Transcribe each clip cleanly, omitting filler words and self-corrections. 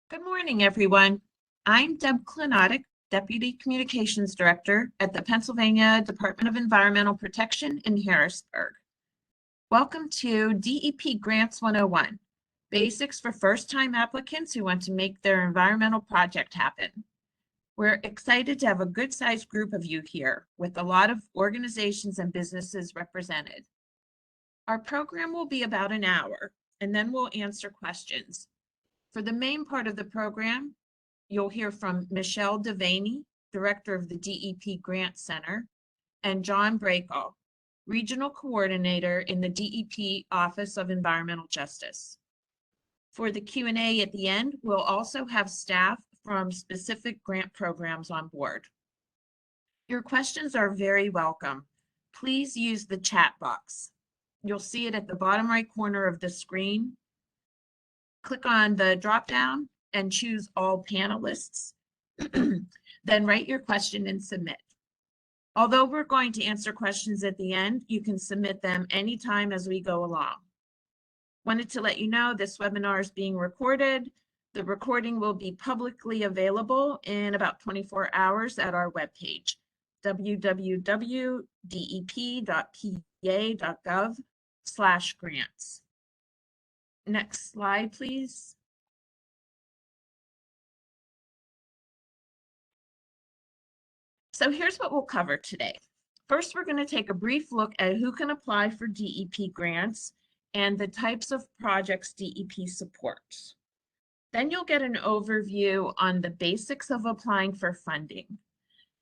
Good morning, everyone. I'm Deb Klenotic, Deputy Communications Director at the Pennsylvania Department of Environmental Protection in Harrisburg. Welcome to DEP Grants 101, Basics for First-Time Applicants who want to make their environmental project happen. We're excited to have a good-sized group of you here with a lot of organizations and businesses represented. Our program will be about an hour, and then we'll answer questions. For the main part of the program, you'll hear from Michelle Devaney, Director of the DEP Grants Center, and John Brakall, Regional Coordinator in the DEP Office of Environmental Justice. For the Q&A at the end, we'll also have staff from specific grant programs on board. Your questions are very welcome. Please use the chat box. You'll see it at the bottom right corner of the screen. Click on the drop-down and choose all panelists. Then write your question and submit. Although we're going to answer questions at the end, you can submit them anytime as we go along. Wanted to let you know this webinar is being recorded. The recording will be publicly available in about 24 hours at our webpage, www.dep.pa.gov/grants. Next slide, please. So here's what we'll cover today. First, we're going to take a brief look at who can apply for DEP grants and the types of projects DEP supports. Then you'll get an overview on the basics of applying for funding.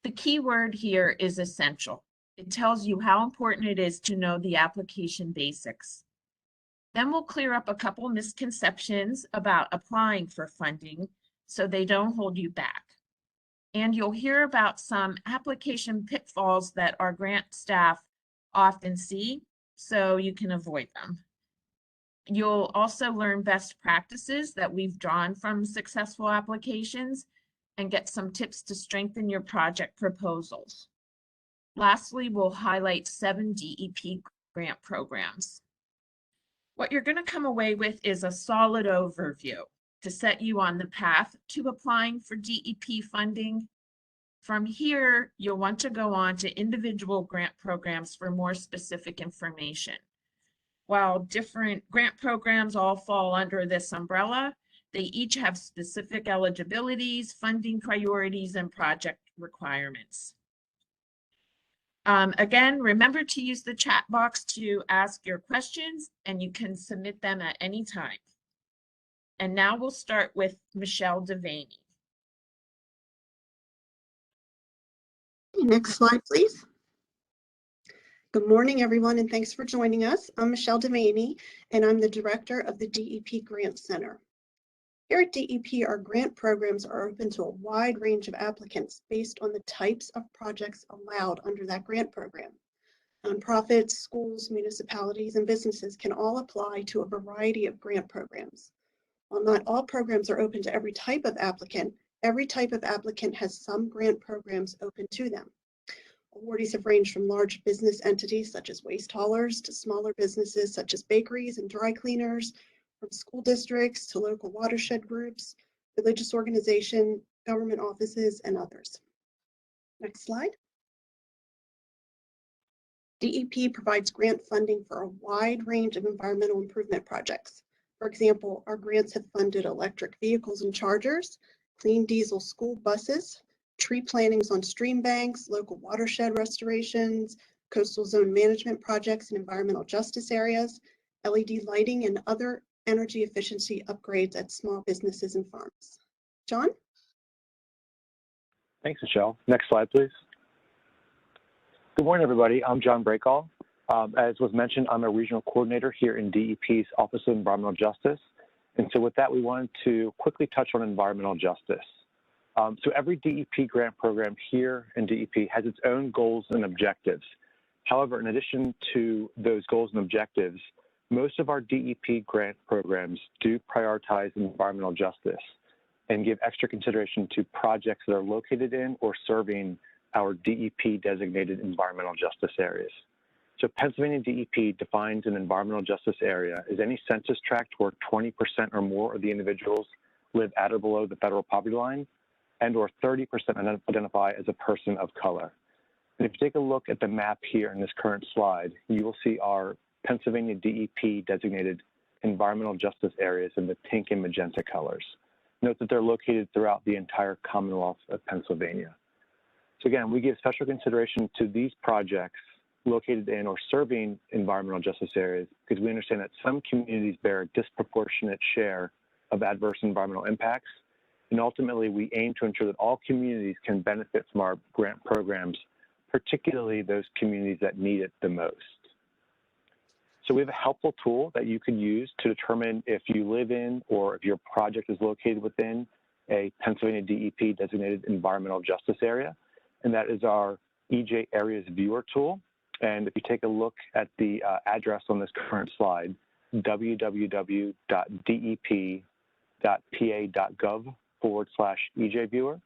The key word here is essential. It tells you how important it is to know the application basics. Then we'll clear up a couple misconceptions about applying for funding so they don't hold you back. And you'll hear about some application pitfalls that our grant staff often see, so you can avoid them. You'll also learn best practices that we've drawn from successful applications and get some tips to strengthen your project proposals. Lastly, we'll highlight 7 DEP grant programs. What you're going to come away with is a solid overview to set you on the path to applying for DEP funding. From here, you'll want to go on to individual grant programs for more specific information. While different grant programs all fall under this umbrella, they each have specific eligibilities, funding priorities, and project requirements. Again, remember to use the chat box to ask your questions, and you can submit them at any time. And now we'll start with Michelle Devaney. Next slide, please. Good morning, everyone, and thanks for joining us. I'm Michelle Devaney, and I'm the Director of the DEP Grants Center. Here at DEP, our grant programs are open to a wide range of applicants based on the types of projects allowed under that grant program. Nonprofits, schools, municipalities, and businesses can all apply to a variety of grant programs. While not all programs are open to every type of applicant has some grant programs open to them. Awardees have ranged from large business entities such as waste haulers to smaller businesses such as bakeries and dry cleaners, from school districts to local watershed groups, religious organizations, government offices, and others. Next slide. DEP provides grant funding for a wide range of environmental improvement projects. For example, our grants have funded electric vehicles and chargers, clean diesel school buses, tree plantings on stream banks, local watershed restorations, coastal zone management projects in environmental justice areas, LED lighting, and other energy efficiency upgrades at small businesses and farms. John? Thanks, Michelle. Next slide, please. Good morning, everybody. I'm John Brakall. As was mentioned, I'm a regional coordinator here in DEP's Office of Environmental Justice. And so with that, we wanted to quickly touch on environmental justice. So every DEP grant program here in DEP has its own goals and objectives. However, in addition to those goals and objectives, most of our DEP grant programs do prioritize environmental justice and give extra consideration to projects that are located in or serving our DEP designated environmental justice areas. So Pennsylvania DEP defines an environmental justice area as any census tract where 20% or more of the individuals live at or below the federal poverty line, and or 30% identify as a person of color. And if you take a look at the map here in this current slide, you will see our Pennsylvania DEP designated environmental justice areas in the pink and magenta colors. Note that they're located throughout the entire Commonwealth of Pennsylvania. So again, we give special consideration to these projects located in or serving environmental justice areas because we understand that some communities bear a disproportionate share of adverse environmental impacts. And ultimately, we aim to ensure that all communities can benefit from our grant programs, particularly those communities that need it the most. So we have a helpful tool that you can use to determine if you live in or if your project is located within a Pennsylvania DEP designated environmental justice area, and that is our EJ Areas Viewer tool. And if you take a look at the address on this current slide, www.dep.pa.gov/EJ Viewer,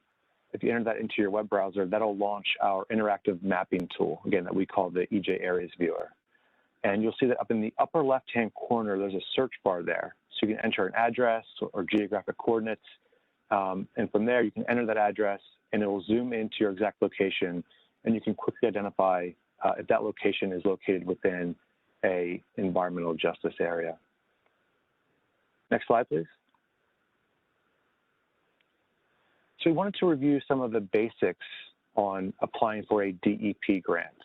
if you enter that into your web browser, that'll launch our interactive mapping tool, again, that we call the EJ Areas Viewer. And you'll see that up in the upper left-hand corner, there's a search bar there. So you can enter an address or geographic coordinates. And from there, you can enter that address, and it will zoom into your exact location, and you can quickly identify if that location is located within an environmental justice area. Next slide, please. So we wanted to review some of the basics on applying for a DEP grant.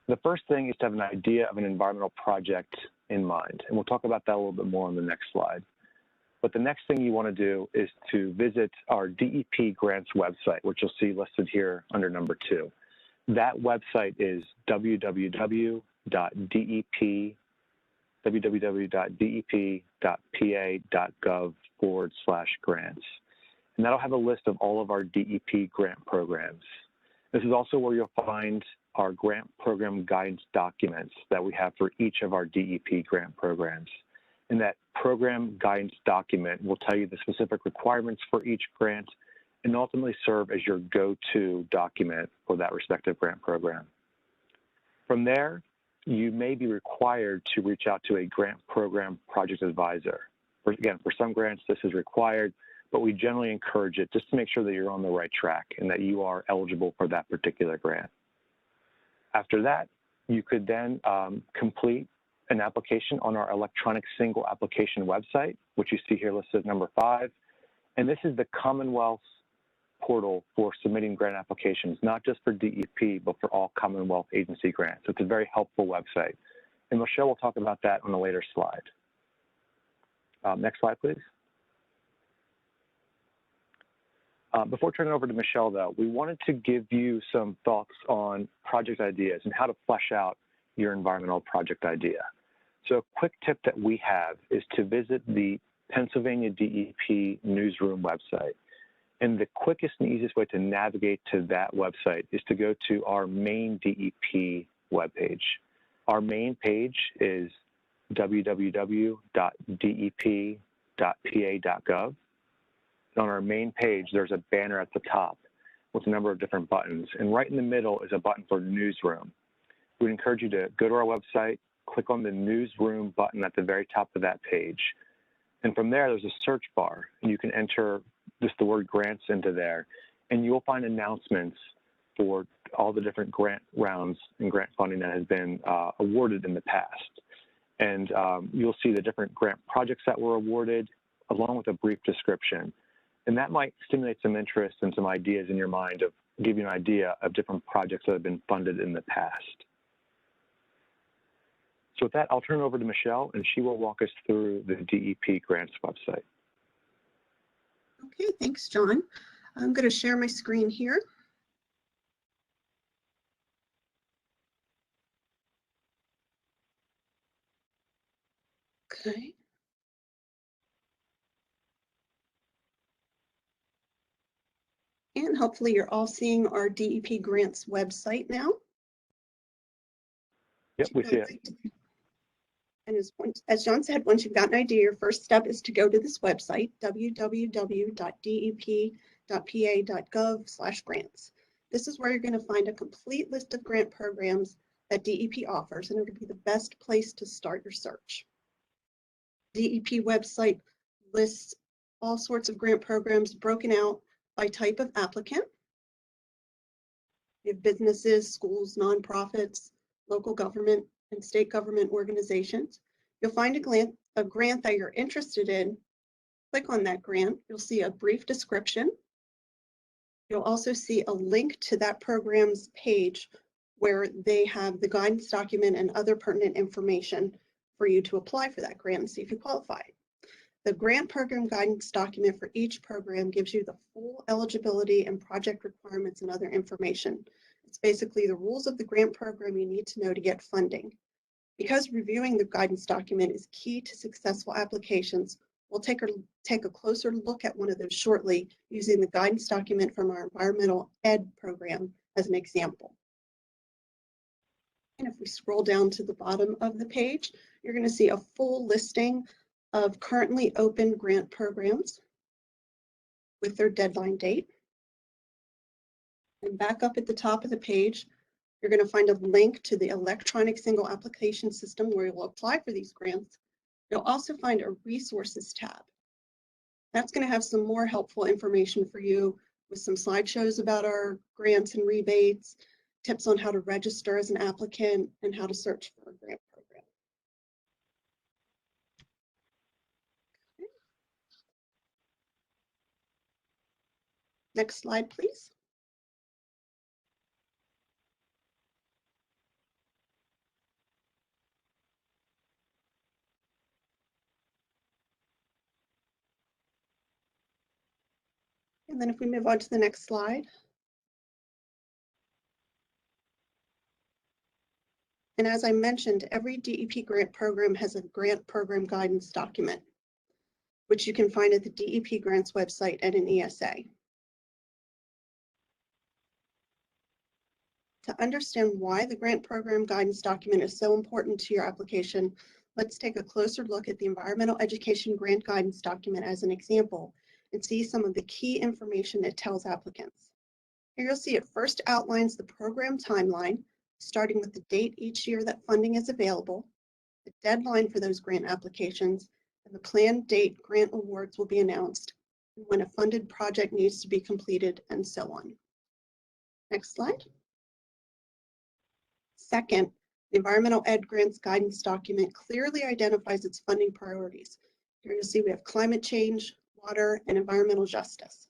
The first thing is to have an idea of an environmental project in mind, and we'll talk about that a little bit more on the next slide. But the next thing you want to do is to visit our DEP Grants website, which you'll see listed here under number 2. That website is www.dep.pa.gov/grants. And that'll have a list of all of our DEP grant programs. This is also where you'll find our grant program guidance documents that we have for each of our DEP grant programs. And that program guidance document will tell you the specific requirements for each grant and ultimately serve as your go-to document for that respective grant program. From there, you may be required to reach out to a grant program project advisor. Again, for some grants, this is required, but we generally encourage it just to make sure that you're on the right track and that you are eligible for that particular grant. After that, you could then complete an application on our electronic single application website, which you see here listed as number 5. And this is the Commonwealth's portal for submitting grant applications, not just for DEP, but for all Commonwealth agency grants. It's a very helpful website. And Michelle will talk about that on a later slide. Next slide, please. Before turning over to Michelle, though, we wanted to give you some thoughts on project ideas and how to flesh out your environmental project idea. So a quick tip that we have is to visit the Pennsylvania DEP newsroom website. And the quickest and easiest way to navigate to that website is to go to our main DEP webpage. Our main page is www.dep.pa.gov. On our main page, there's a banner at the top with a number of different buttons. And right in the middle is a button for Newsroom. We'd encourage you to go to our website, click on the Newsroom button at the very top of that page. And from there, there's a search bar. And you can enter just the word grants into there. And you'll find announcements for all the different grant rounds and grant funding that has been awarded in the past. And you'll see the different grant projects that were awarded, along with a brief description. And that might stimulate some interest and some ideas in your mind of give you an idea of different projects that have been funded in the past. So with that, I'll turn it over to Michelle, and she will walk us through the DEP Grants website. Okay, thanks, John. I'm going to share my screen here. Okay. And hopefully you're all seeing our DEP Grants website now. Yep, we see it. And as John said, once you've got an idea, your first step is to go to this website, www.dep.pa.gov/grants. This is where you're going to find a complete list of grant programs that DEP offers, and it would be the best place to start your search. DEP website lists all sorts of grant programs broken out by type of applicant. We have businesses, schools, nonprofits, local government, and state government organizations. You'll find a grant that you're interested in. Click on that grant. You'll see a brief description. You'll also see a link to that program's page where they have the guidance document and other pertinent information for you to apply for that grant and see if you qualify. The grant program guidance document for each program gives you the full eligibility and project requirements and other information. It's basically the rules of the grant program you need to know to get funding. Because reviewing the guidance document is key to successful applications, we'll take a closer look at one of those shortly using the guidance document from our environmental ed program as an example. And if we scroll down to the bottom of the page, you're going to see a full listing of currently open grant programs with their deadline date. And back up at the top of the page, you're going to find a link to the electronic single application system where you'll apply for these grants. You'll also find a resources tab. That's going to have some more helpful information for you with some slideshows about our grants and rebates, tips on how to register as an applicant, and how to search for a grant program. Okay. Next slide, please. And then if we move on to the next slide. And as I mentioned, every DEP grant program has a grant program guidance document, which you can find at the DEP Grants website and an ESA. To understand why the grant program guidance document is so important to your application, let's take a closer look at the Environmental Education Grant Guidance document as an example and see some of the key information it tells applicants. Here you'll see it first outlines the program timeline, starting with the date each year that funding is available, the deadline for those grant applications, and the planned date grant awards will be announced, and when a funded project needs to be completed, and so on. Next slide. Second, the Environmental Ed Grants Guidance document clearly identifies its funding priorities. Here you'll see we have climate change, water, and environmental justice.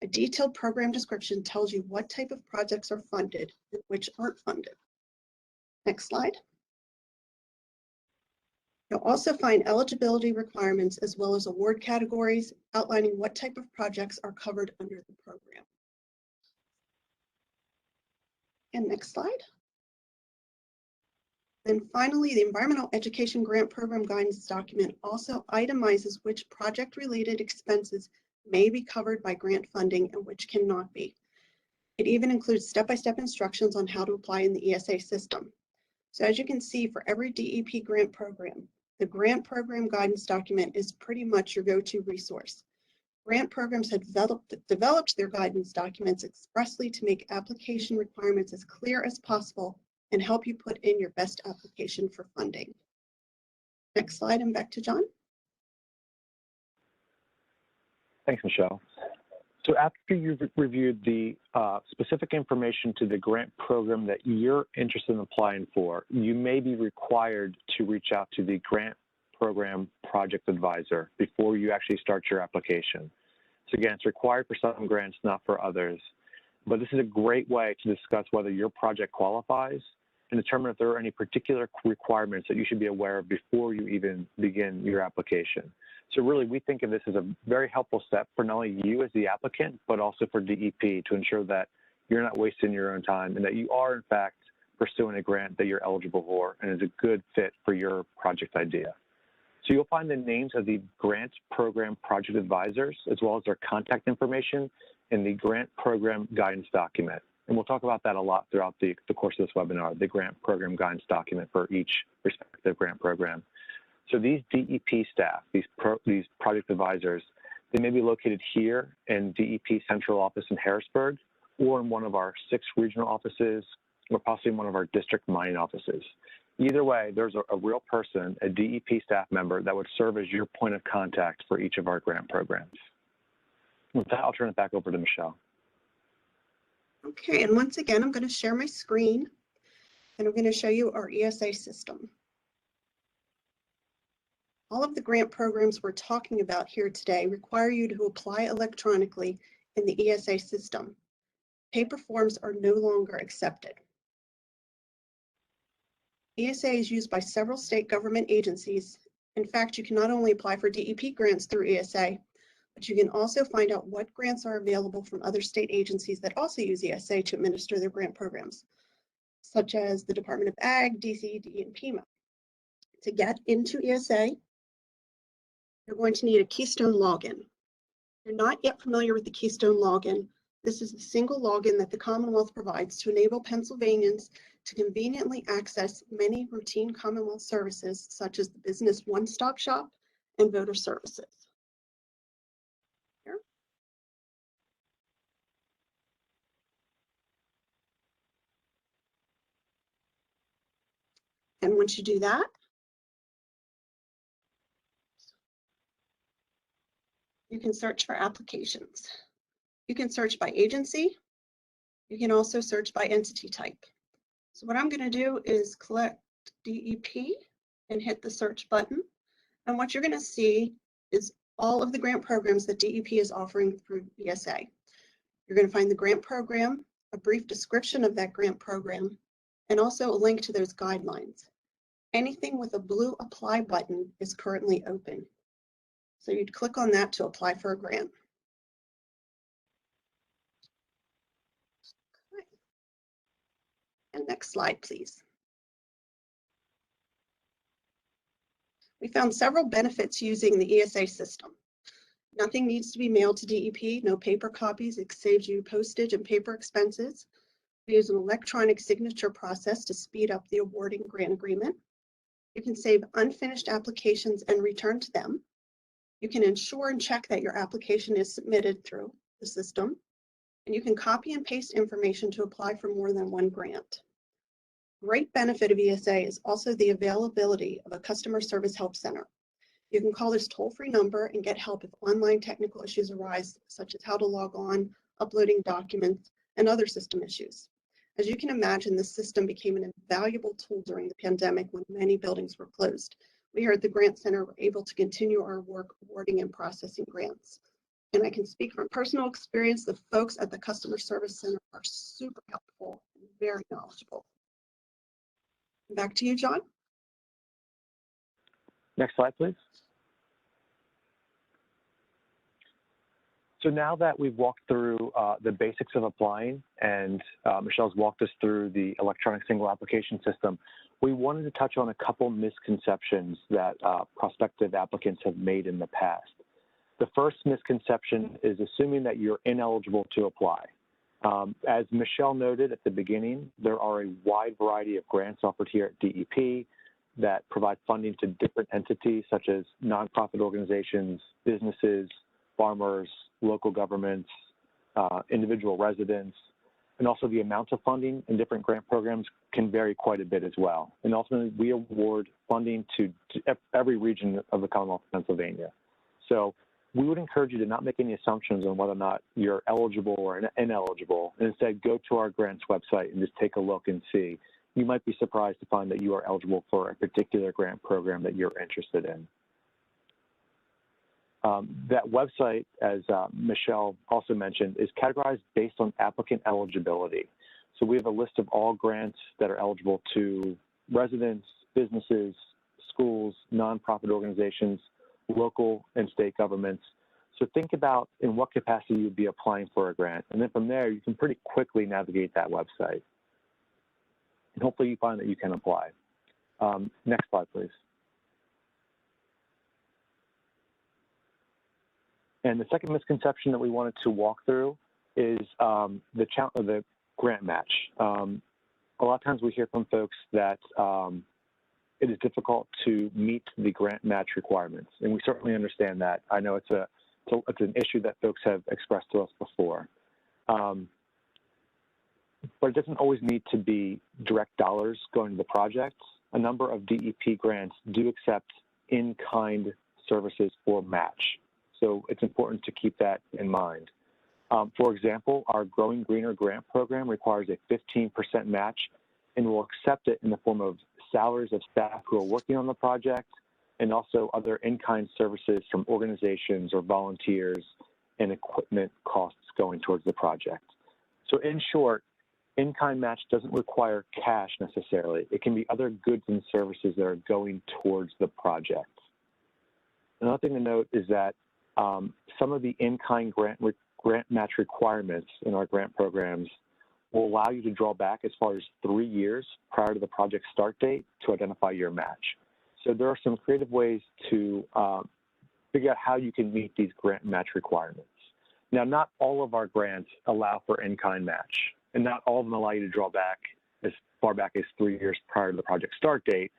A detailed program description tells you what type of projects are funded and which aren't funded. Next slide. You'll also find eligibility requirements as well as award categories outlining what type of projects are covered under the program. And next slide. Then finally, the Environmental Education Grant Program Guidance document also itemizes which project-related expenses may be covered by grant funding and which cannot be. It even includes step-by-step instructions on how to apply in the ESA system. So as you can see, for every DEP grant program, the Grant Program Guidance document is pretty much your go-to resource. Grant programs have developed their guidance documents expressly to make application requirements as clear as possible and help you put in your best application for funding. Next slide, and back to John. Thanks, Michelle. So after you've reviewed the specific information to the grant program that you're interested in applying for, you may be required to reach out to the grant program project advisor before you actually start your application. So again, it's required for some grants, not for others. But this is a great way to discuss whether your project qualifies and determine if there are any particular requirements that you should be aware of before you even begin your application. So really, we think of this as a very helpful step for not only you as the applicant, but also for DEP to ensure that you're not wasting your own time and that you are, in fact, pursuing a grant that you're eligible for and is a good fit for your project idea. So you'll find the names of the grant program project advisors, as well as their contact information in the grant program guidance document. And we'll talk about that a lot throughout the course of this webinar, the grant program guidance document for each respective grant program. So these DEP staff, these project advisors, they may be located here in DEP Central Office in Harrisburg, or in one of our 6 regional offices, or possibly one of our district mining offices. Either way, there's a real person, a DEP staff member, that would serve as your point of contact for each of our grant programs. With that, I'll turn it back over to Michelle. Okay, and once again, I'm going to share my screen, and I'm going to show you our ESA system. All of the grant programs we're talking about here today require you to apply electronically in the ESA system. Paper forms are no longer accepted. ESA is used by several state government agencies. In fact, you can not only apply for DEP grants through ESA, but you can also find out what grants are available from other state agencies that also use ESA to administer their grant programs, such as the Department of Ag, DCED, and PEMA. To get into ESA, you're going to need a Keystone login. If you're not yet familiar with the Keystone login, this is the single login that the Commonwealth provides to enable Pennsylvanians to conveniently access many routine Commonwealth services, such as the Business One-Stop Shop and voter services. Here. And once you do that, you can search for applications. You can search by agency. You can also search by entity type. So what I'm going to do is click DEP and hit the search button. And what you're going to see is all of the grant programs that DEP is offering through ESA. You're going to find the grant program, a brief description of that grant program, and also a link to those guidelines. Anything with a blue apply button is currently open. So you'd click on that to apply for a grant. Okay. And next slide, please. We found several benefits using the ESA system. Nothing needs to be mailed to DEP, no paper copies. It saves you postage and paper expenses. We use an electronic signature process to speed up the awarding grant agreement. You can save unfinished applications and return to them. You can ensure and check that your application is submitted through the system. And you can copy and paste information to apply for more than one grant. Great benefit of ESA is also the availability of a customer service help center. You can call this toll-free number and get help if online technical issues arise, such as how to log on, uploading documents, and other system issues. As you can imagine, this system became an invaluable tool during the pandemic when many buildings were closed. We here at the Grant Center were able to continue our work awarding and processing grants. And I can speak from personal experience, the folks at the Customer Service Center are super helpful and very knowledgeable. Back to you, John. Next slide, please. So now that we've walked through the basics of applying and Michelle's walked us through the electronic single application system, we wanted to touch on a couple misconceptions that prospective applicants have made in the past. The first misconception is assuming that you're ineligible to apply. As Michelle noted at the beginning, there are a wide variety of grants offered here at DEP that provide funding to different entities such as nonprofit organizations, businesses, farmers, local governments, individual residents, and also the amount of funding in different grant programs can vary quite a bit as well. And ultimately, we award funding to every region of the Commonwealth of Pennsylvania. So we would encourage you to not make any assumptions on whether or not you're eligible or ineligible, and instead go to our grants website and just take a look and see. You might be surprised to find that you are eligible for a particular grant program that you're interested in. That website, as Michelle also mentioned, is categorized based on applicant eligibility. So we have a list of all grants that are eligible to residents, businesses, schools, nonprofit organizations, local and state governments. So think about in what capacity you'd be applying for a grant. And then from there, you can pretty quickly navigate that website. And hopefully you find that you can apply. Next slide, please. And the second misconception that we wanted to walk through is the grant match. A lot of times we hear from folks that it is difficult to meet the grant match requirements, and we certainly understand that. I know it's an issue that folks have expressed to us before. But it doesn't always need to be direct dollars going to the project. a number of DEP grants do accept in-kind services for match. So it's important to keep that in mind. For example, our Growing Greener grant program requires a 15% match and will accept it in the form of salaries of staff who are working on the project and also other in-kind services from organizations or volunteers and equipment costs going towards the project. So in short, in-kind match doesn't require cash necessarily. It can be other goods and services that are going towards the project. Another thing to note is that some of the in-kind grant match requirements in our grant programs will allow you to draw back as far as 3 years prior to the project start date to identify your match. So there are some creative ways to figure out how you can meet these grant match requirements. Now, not all of our grants allow for in-kind match, and not all of them allow you to draw back as far back as 3 years prior to the project start date.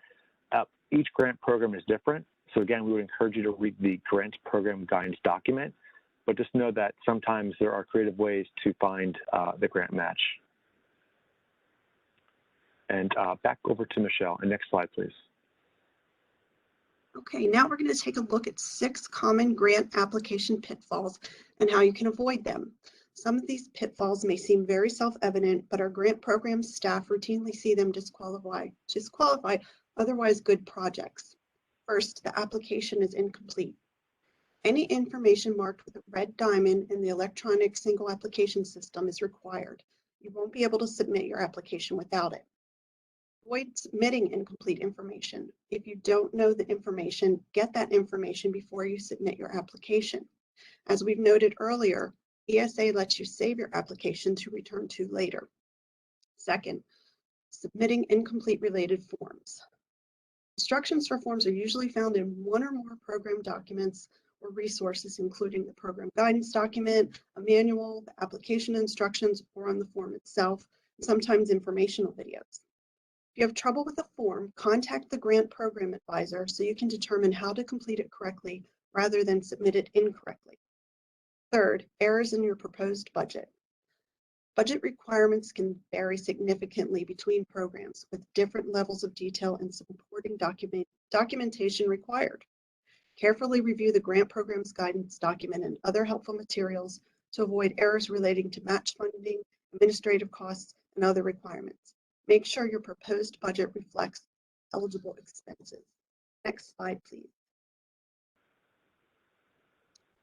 Each grant program is different. So again, we would encourage you to read the grant program guidance document, but just know that sometimes there are creative ways to find the grant match. And back over to Michelle. And next slide, please. Okay, now we're going to take a look at 6 common grant application pitfalls and how you can avoid them. Some of these pitfalls may seem very self-evident, but our grant program staff routinely see them disqualify otherwise good projects. First, the application is incomplete. Any information marked with a red diamond in the electronic single application system is required. You won't be able to submit your application without it. Avoid submitting incomplete information. If you don't know the information, get that information before you submit your application. As we've noted earlier, ESA lets you save your application to return to later. Second, submitting incomplete related forms. Instructions for forms are usually found in one or more program documents or resources, including the program guidance document, a manual, the application instructions, or on the form itself, and sometimes informational videos. If you have trouble with a form, contact the grant program advisor so you can determine how to complete it correctly rather than submit it incorrectly. Third, errors in your proposed budget. Budget requirements can vary significantly between programs with different levels of detail and supporting documentation required. Carefully review the grant program's guidance document and other helpful materials to avoid errors relating to match funding, administrative costs, and other requirements. Make sure your proposed budget reflects eligible expenses. Next slide, please.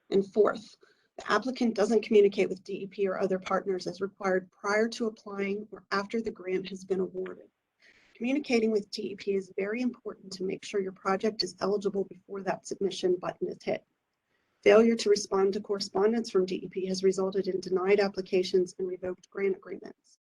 And fourth, the applicant doesn't communicate with DEP or other partners as required prior to applying or after the grant has been awarded. Communicating with DEP is very important to make sure your project is eligible before that submission button is hit. Failure to respond to correspondence from DEP has resulted in denied applications and revoked grant agreements.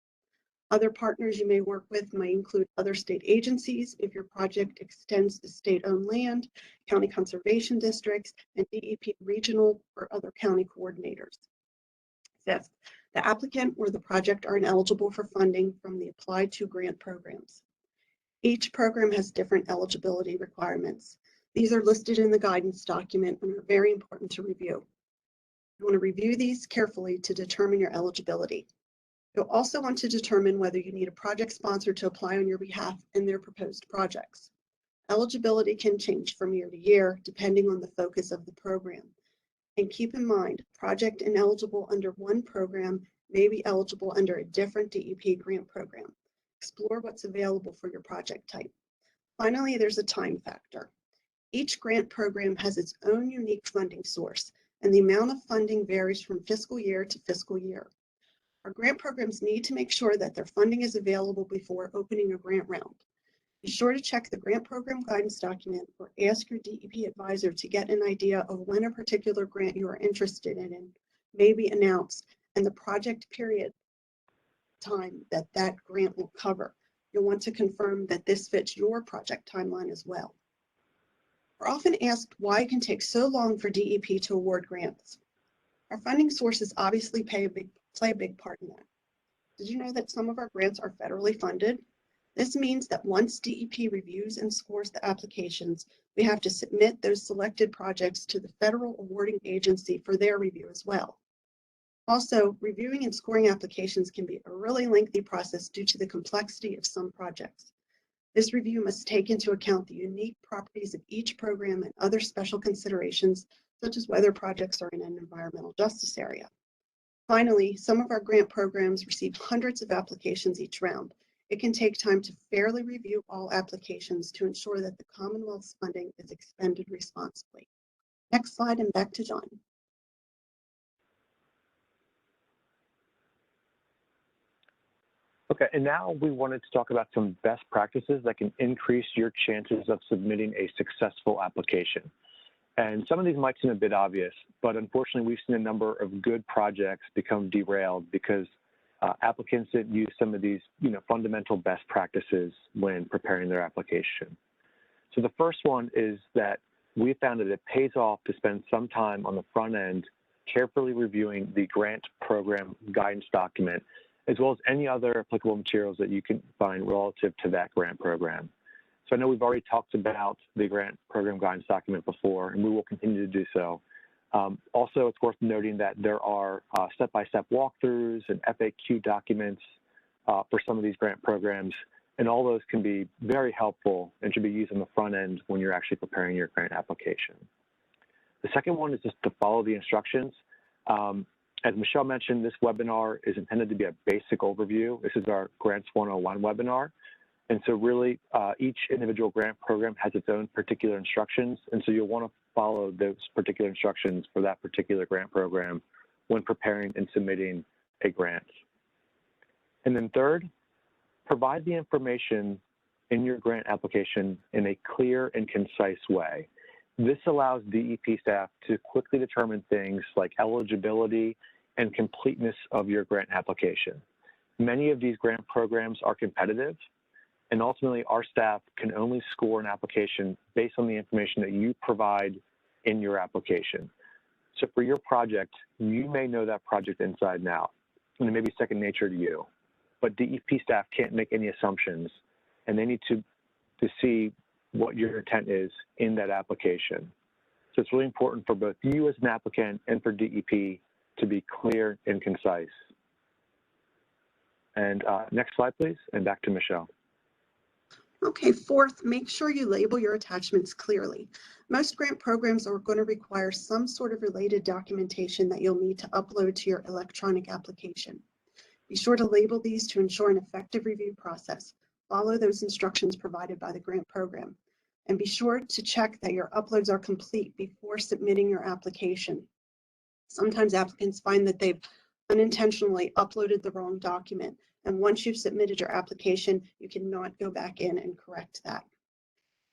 Other partners you may work with may include other state agencies if your project extends to state-owned land, county conservation districts, and DEP regional or other county coordinators. Fifth, the applicant or the project are ineligible for funding from the Apply to grant programs. Each program has different eligibility requirements. These are listed in the guidance document and are very important to review. You want to review these carefully to determine your eligibility. You'll also want to determine whether you need a project sponsor to apply on your behalf in their proposed projects. Eligibility can change from year to year depending on the focus of the program. And keep in mind, project ineligible under one program may be eligible under a different DEP grant program. Explore what's available for your project type. Finally, there's a time factor. Each grant program has its own unique funding source, and the amount of funding varies from fiscal year to fiscal year. Our grant programs need to make sure that their funding is available before opening a grant round. Be sure to check the grant program guidance document or ask your DEP advisor to get an idea of when a particular grant you are interested in may be announced and the project period time that that grant will cover. You'll want to confirm that this fits your project timeline as well. We're often asked why it can take so long for DEP to award grants. Our funding sources obviously play a big part in that. Did you know that some of our grants are federally funded? This means that once DEP reviews and scores the applications, we have to submit those selected projects to the federal awarding agency for their review as well. Also, reviewing and scoring applications can be a really lengthy process due to the complexity of some projects. This review must take into account the unique properties of each program and other special considerations, such as whether projects are in an environmental justice area. Finally, some of our grant programs receive hundreds of applications each round. It can take time to fairly review all applications to ensure that the Commonwealth's funding is expended responsibly. Next slide, and back to John. Okay, and now we wanted to talk about some best practices that can increase your chances of submitting a successful application. And some of these might seem a bit obvious, but unfortunately we've seen a number of good projects become derailed because applicants didn't use some of these fundamental best practices when preparing their application. So the first one is that we found that it pays off to spend some time on the front end carefully reviewing the grant program guidance document, as well as any other applicable materials that you can find relative to that grant program. So I know we've already talked about the grant program guidance document before, and we will continue to do so. Also, it's worth noting that there are step-by-step walkthroughs and FAQ documents for some of these grant programs, and all those can be very helpful and should be used on the front end when you're actually preparing your grant application. The second one is just to follow the instructions. As Michelle mentioned, this webinar is intended to be a basic overview. This is our Grants 101 webinar. And so really, each individual grant program has its own particular instructions. And so you'll want to follow those particular instructions for that particular grant program when preparing and submitting a grant. And then third, provide the information in your grant application in a clear and concise way. This allows DEP staff to quickly determine things like eligibility and completeness of your grant application. Many of these grant programs are competitive, and ultimately our staff can only score an application based on the information that you provide in your application. So for your project, you may know that project inside and out, and it may be second nature to you, but DEP staff can't make any assumptions, and they need to see what your intent is in that application. So it's really important for both you as an applicant and for DEP to be clear and concise. And next slide, please, and back to Michelle. Okay, fourth, make sure you label your attachments clearly. Most grant programs are going to require some sort of related documentation that you'll need to upload to your electronic application. Be sure to label these to ensure an effective review process. Follow those instructions provided by the grant program. And be sure to check that your uploads are complete before submitting your application. Sometimes applicants find that they've unintentionally uploaded the wrong document. And once you've submitted your application, you cannot go back in and correct that.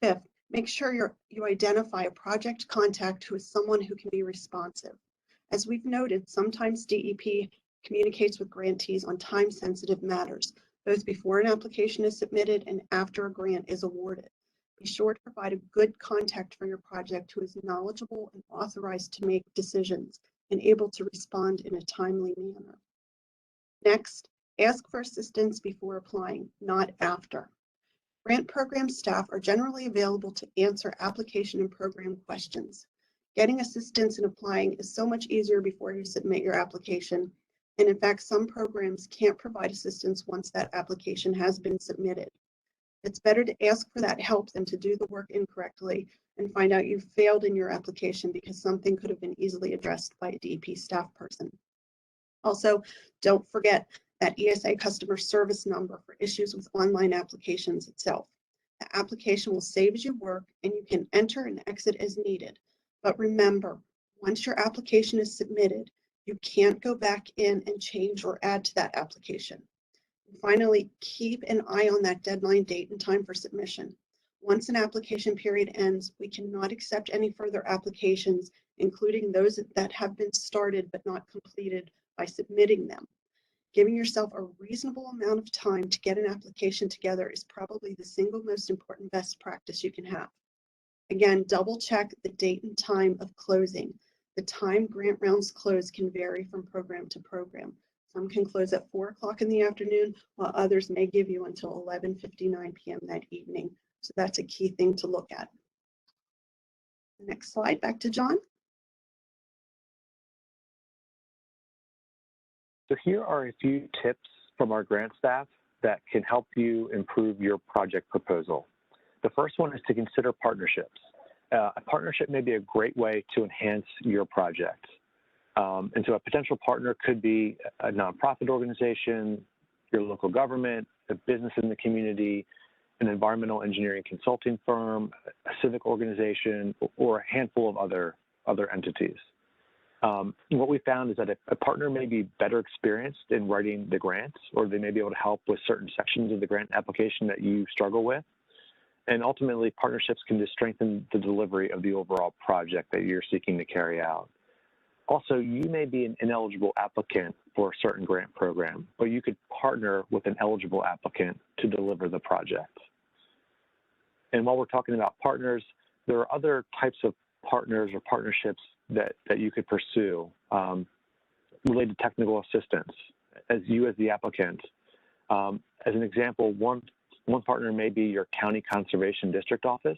Fifth, make sure you identify a project contact who is someone who can be responsive. As we've noted, sometimes DEP communicates with grantees on time-sensitive matters, both before an application is submitted and after a grant is awarded. Be sure to provide a good contact for your project who is knowledgeable and authorized to make decisions and able to respond in a timely manner. Next, ask for assistance before applying, not after. Grant program staff are generally available to answer application and program questions. Getting assistance in applying is so much easier before you submit your application. And in fact, some programs can't provide assistance once that application has been submitted. It's better to ask for that help than to do the work incorrectly and find out you failed in your application because something could have been easily addressed by a DEP staff person. Also, don't forget that ESA customer service number for issues with online applications itself. The application will save as you work and you can enter and exit as needed. But remember, once your application is submitted, you can't go back in and change or add to that application. And finally, keep an eye on that deadline date and time for submission. Once an application period ends, we cannot accept any further applications, including those that have been started but not completed by submitting them. Giving yourself a reasonable amount of time to get an application together is probably the single most important best practice you can have. Again, double check the date and time of closing. The time grant rounds close can vary from program to program. Some can close at 4 o'clock in the afternoon, while others may give you until 11:59 p.m. that evening. So that's a key thing to look at. Next slide, back to John. So here are a few tips from our grant staff that can help you improve your project proposal. The first one is to consider partnerships. A partnership may be a great way to enhance your project. And so a potential partner could be a nonprofit organization, your local government, a business in the community, an environmental engineering consulting firm, a civic organization, or a handful of other entities. What we found is that a partner may be better experienced in writing the grants, or they may be able to help with certain sections of the grant application that you struggle with. And ultimately, partnerships can just strengthen the delivery of the overall project that you're seeking to carry out. Also, you may be an ineligible applicant for a certain grant program, but you could partner with an eligible applicant to deliver the project. And while we're talking about partners, there are other types of partners or partnerships that you could pursue related to technical assistance as the applicant. As an example, one partner may be your county conservation district office.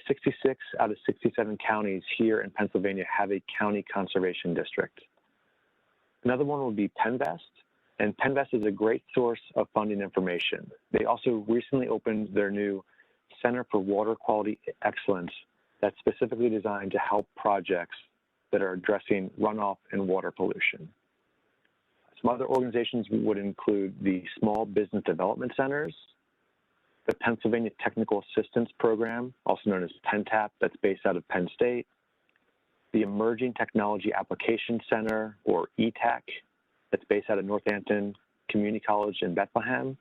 66 out of 67 counties here in Pennsylvania have a county conservation district. Another one would be Penvest, and Penvest is a great source of funding information. They also recently opened their new Center for Water Quality Excellence that's specifically designed to help projects that are addressing runoff and water pollution. Some other organizations would include the Small Business Development Centers, the Pennsylvania Technical Assistance Program, also known as PennTAP, that's based out of Penn State, the Emerging Technology Application Center, or ETAC, that's based out of Northampton Community College in Bethlehem,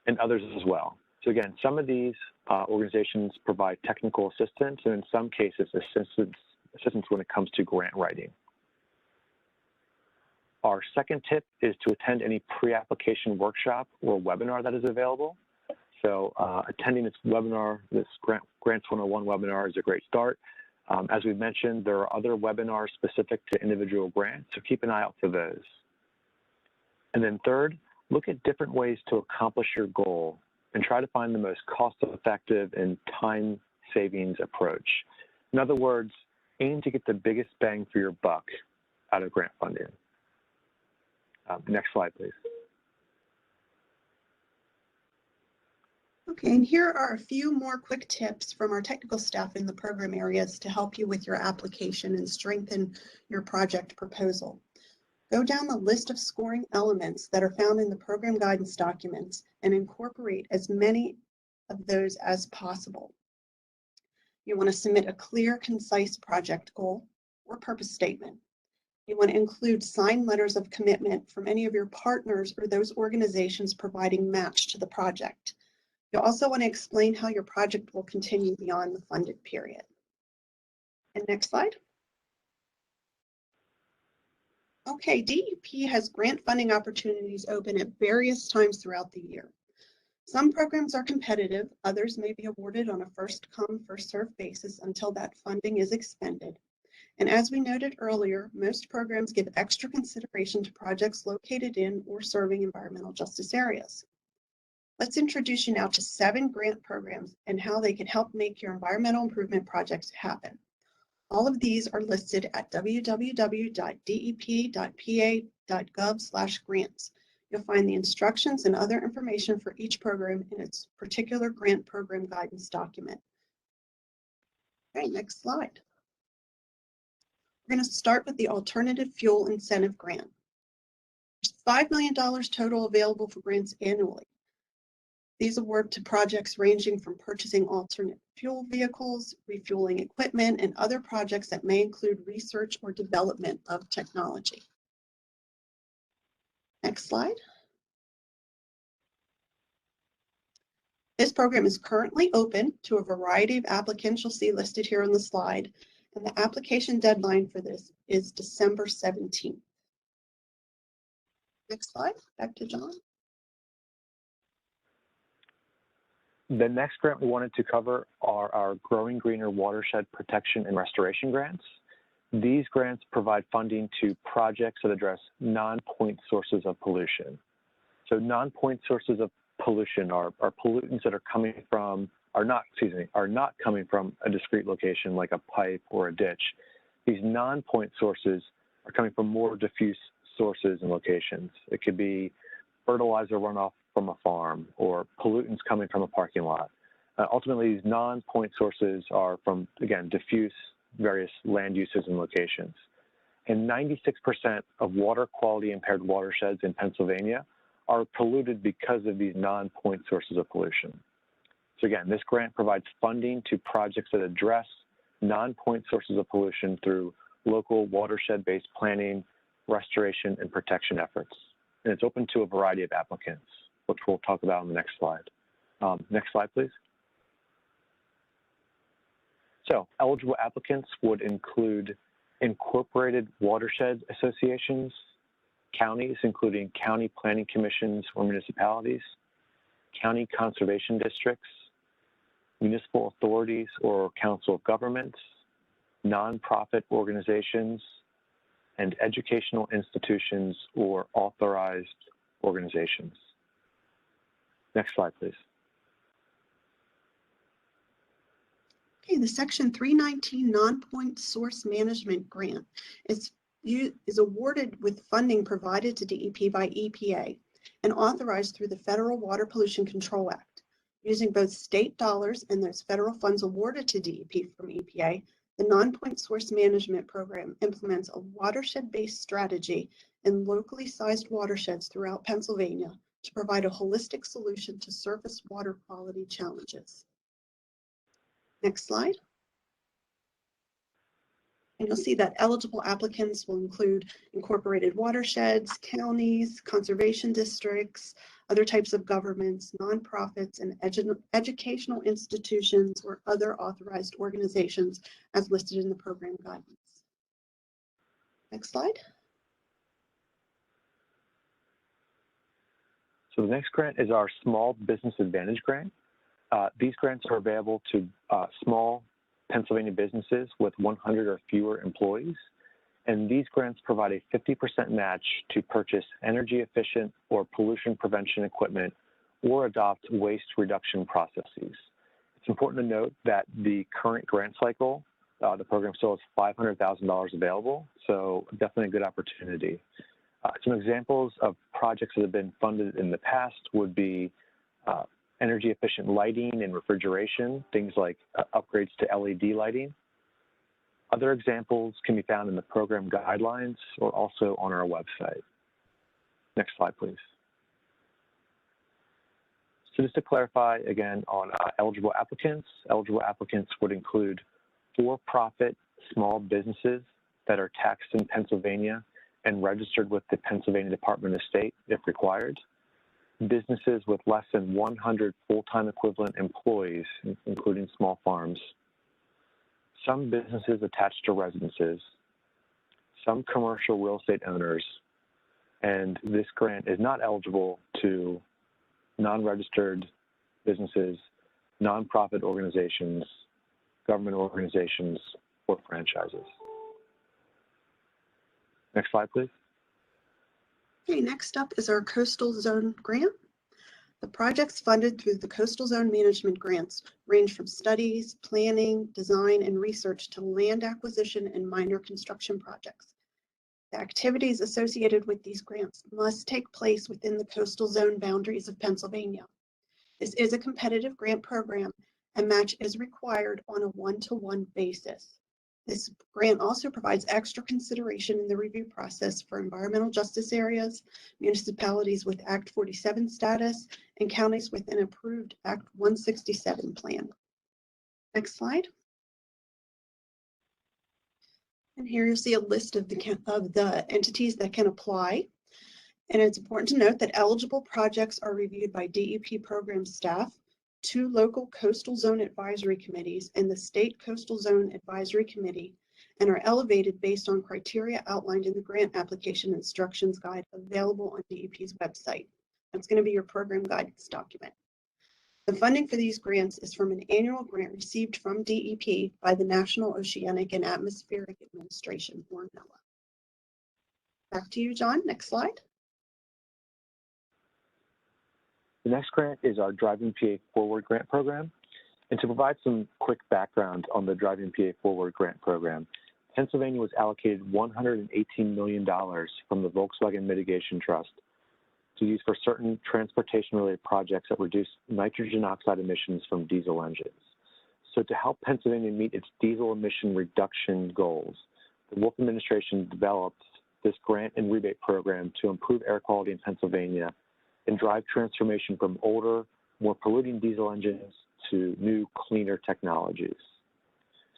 and others as well. So again, some of these organizations provide technical assistance, and in some cases, assistance when it comes to grant writing. Our second tip is to attend any pre-application workshop or webinar that is available. So attending this webinar, this Grants 101 webinar, is a great start. As we mentioned, there are other webinars specific to individual grants, so keep an eye out for those. And then third, look at different ways to accomplish your goal and try to find the most cost-effective and time savings approach. In other words, aim to get the biggest bang for your buck out of grant funding. Next slide, please. Okay, and here are a few more quick tips from our technical staff in the program areas to help you with your application and strengthen your project proposal. Go down the list of scoring elements that are found in the program guidance documents and incorporate as many of those as possible. You want to submit a clear, concise project goal or purpose statement. You want to include signed letters of commitment from any of your partners or those organizations providing match to the project. You'll also want to explain how your project will continue beyond the funded period. And next slide. Okay, DEP has grant funding opportunities open at various times throughout the year. Some programs are competitive, others may be awarded on a first-come, first-served basis until that funding is expended. And as we noted earlier, most programs give extra consideration to projects located in or serving environmental justice areas. Let's introduce you now to 7 grant programs and how they can help make your environmental improvement projects happen. All of these are listed at www.dep.pa.gov/grants. You'll find the instructions and other information for each program in its particular grant program guidance document. Okay, next slide. We're going to start with the Alternative Fuel Incentive Grant. There's $5 million total available for grants annually. These award to projects ranging from purchasing alternate fuel vehicles, refueling equipment, and other projects that may include research or development of technology. Next slide. This program is currently open to a variety of applicants you'll see listed here on the slide, and the application deadline for this is December 17th. Next slide, back to John. The next grant we wanted to cover are our Growing Greener Watershed Protection and Restoration Grants. These grants provide funding to projects that address non-point sources of pollution. So non-point sources of pollution are pollutants that are not coming from a discrete location like a pipe or a ditch. These non-point sources are coming from more diffuse sources and locations. It could be fertilizer runoff from a farm, or pollutants coming from a parking lot. Ultimately, these non-point sources are from, again, diffuse various land uses and locations. And 96% of water quality impaired watersheds in Pennsylvania are polluted because of these non-point sources of pollution. So again, this grant provides funding to projects that address non-point sources of pollution through local watershed-based planning, restoration, and protection efforts. And it's open to a variety of applicants, which we'll talk about on the next slide. Next slide, please. So eligible applicants would include incorporated watershed associations, counties, including county planning commissions or municipalities, county conservation districts, municipal authorities or council of governments, nonprofit organizations, and educational institutions or authorized organizations. Next slide, please. Okay, the Section 319 Non-Point Source Management Grant is awarded with funding provided to DEP by EPA and authorized through the Federal Water Pollution Control Act. Using both state dollars and those federal funds awarded to DEP from EPA, the Non-Point Source Management Program implements a watershed-based strategy in locally sized watersheds throughout Pennsylvania to provide a holistic solution to surface water quality challenges. Next slide. And you'll see that eligible applicants will include incorporated watersheds, counties, conservation districts, other types of governments, nonprofits, and educational institutions or other authorized organizations as listed in the program guidance. Next slide. So the next grant is our Small Business Advantage Grant. These grants are available to small Pennsylvania businesses with 100 or fewer employees, and these grants provide a 50% match to purchase energy efficient or pollution prevention equipment or adopt waste reduction processes. It's important to note that the current grant cycle, the program still has $500,000 available, so definitely a good opportunity. Some examples of projects that have been funded in the past would be energy efficient lighting and refrigeration, things like upgrades to LED lighting. Other examples can be found in the program guidelines or also on our website. Next slide, please. So just to clarify again on eligible applicants would include for-profit small businesses that are taxed in Pennsylvania and registered with the Pennsylvania Department of State if required, businesses with less than 100 full-time equivalent employees, including small farms, some businesses attached to residences, some commercial real estate owners, and this grant is not eligible to non-registered businesses, nonprofit organizations, government organizations, or franchises. Next slide, please. Okay, next up is our Coastal Zone Grant. The projects funded through the Coastal Zone Management Grants range from studies, planning, design, and research to land acquisition and minor construction projects. The activities associated with these grants must take place within the coastal zone boundaries of Pennsylvania. This is a competitive grant program, and match is required on a one-to-one basis. This grant also provides extra consideration in the review process for environmental justice areas, municipalities with Act 47 status, and counties with an approved Act 167 plan. Next slide. And here you'll see a list of the entities that can apply. And it's important to note that eligible projects are reviewed by DEP program staff, 2 local coastal zone advisory committees, and the State Coastal Zone Advisory Committee, and are elevated based on criteria outlined in the grant application instructions guide available on DEP's website. That's going to be your program guidance document. The funding for these grants is from an annual grant received from DEP by the National Oceanic and Atmospheric Administration, or NOAA. Back to you, John. Next slide. The next grant is our Driving PA Forward grant program. And to provide some quick background on the Driving PA Forward grant program, Pennsylvania was allocated $118 million from the Volkswagen Mitigation Trust to use for certain transportation-related projects that reduce nitrogen oxide emissions from diesel engines. So to help Pennsylvania meet its diesel emission reduction goals, the Wolf administration developed this grant and rebate program to improve air quality in Pennsylvania and drive transformation from older, more polluting diesel engines to new, cleaner technologies.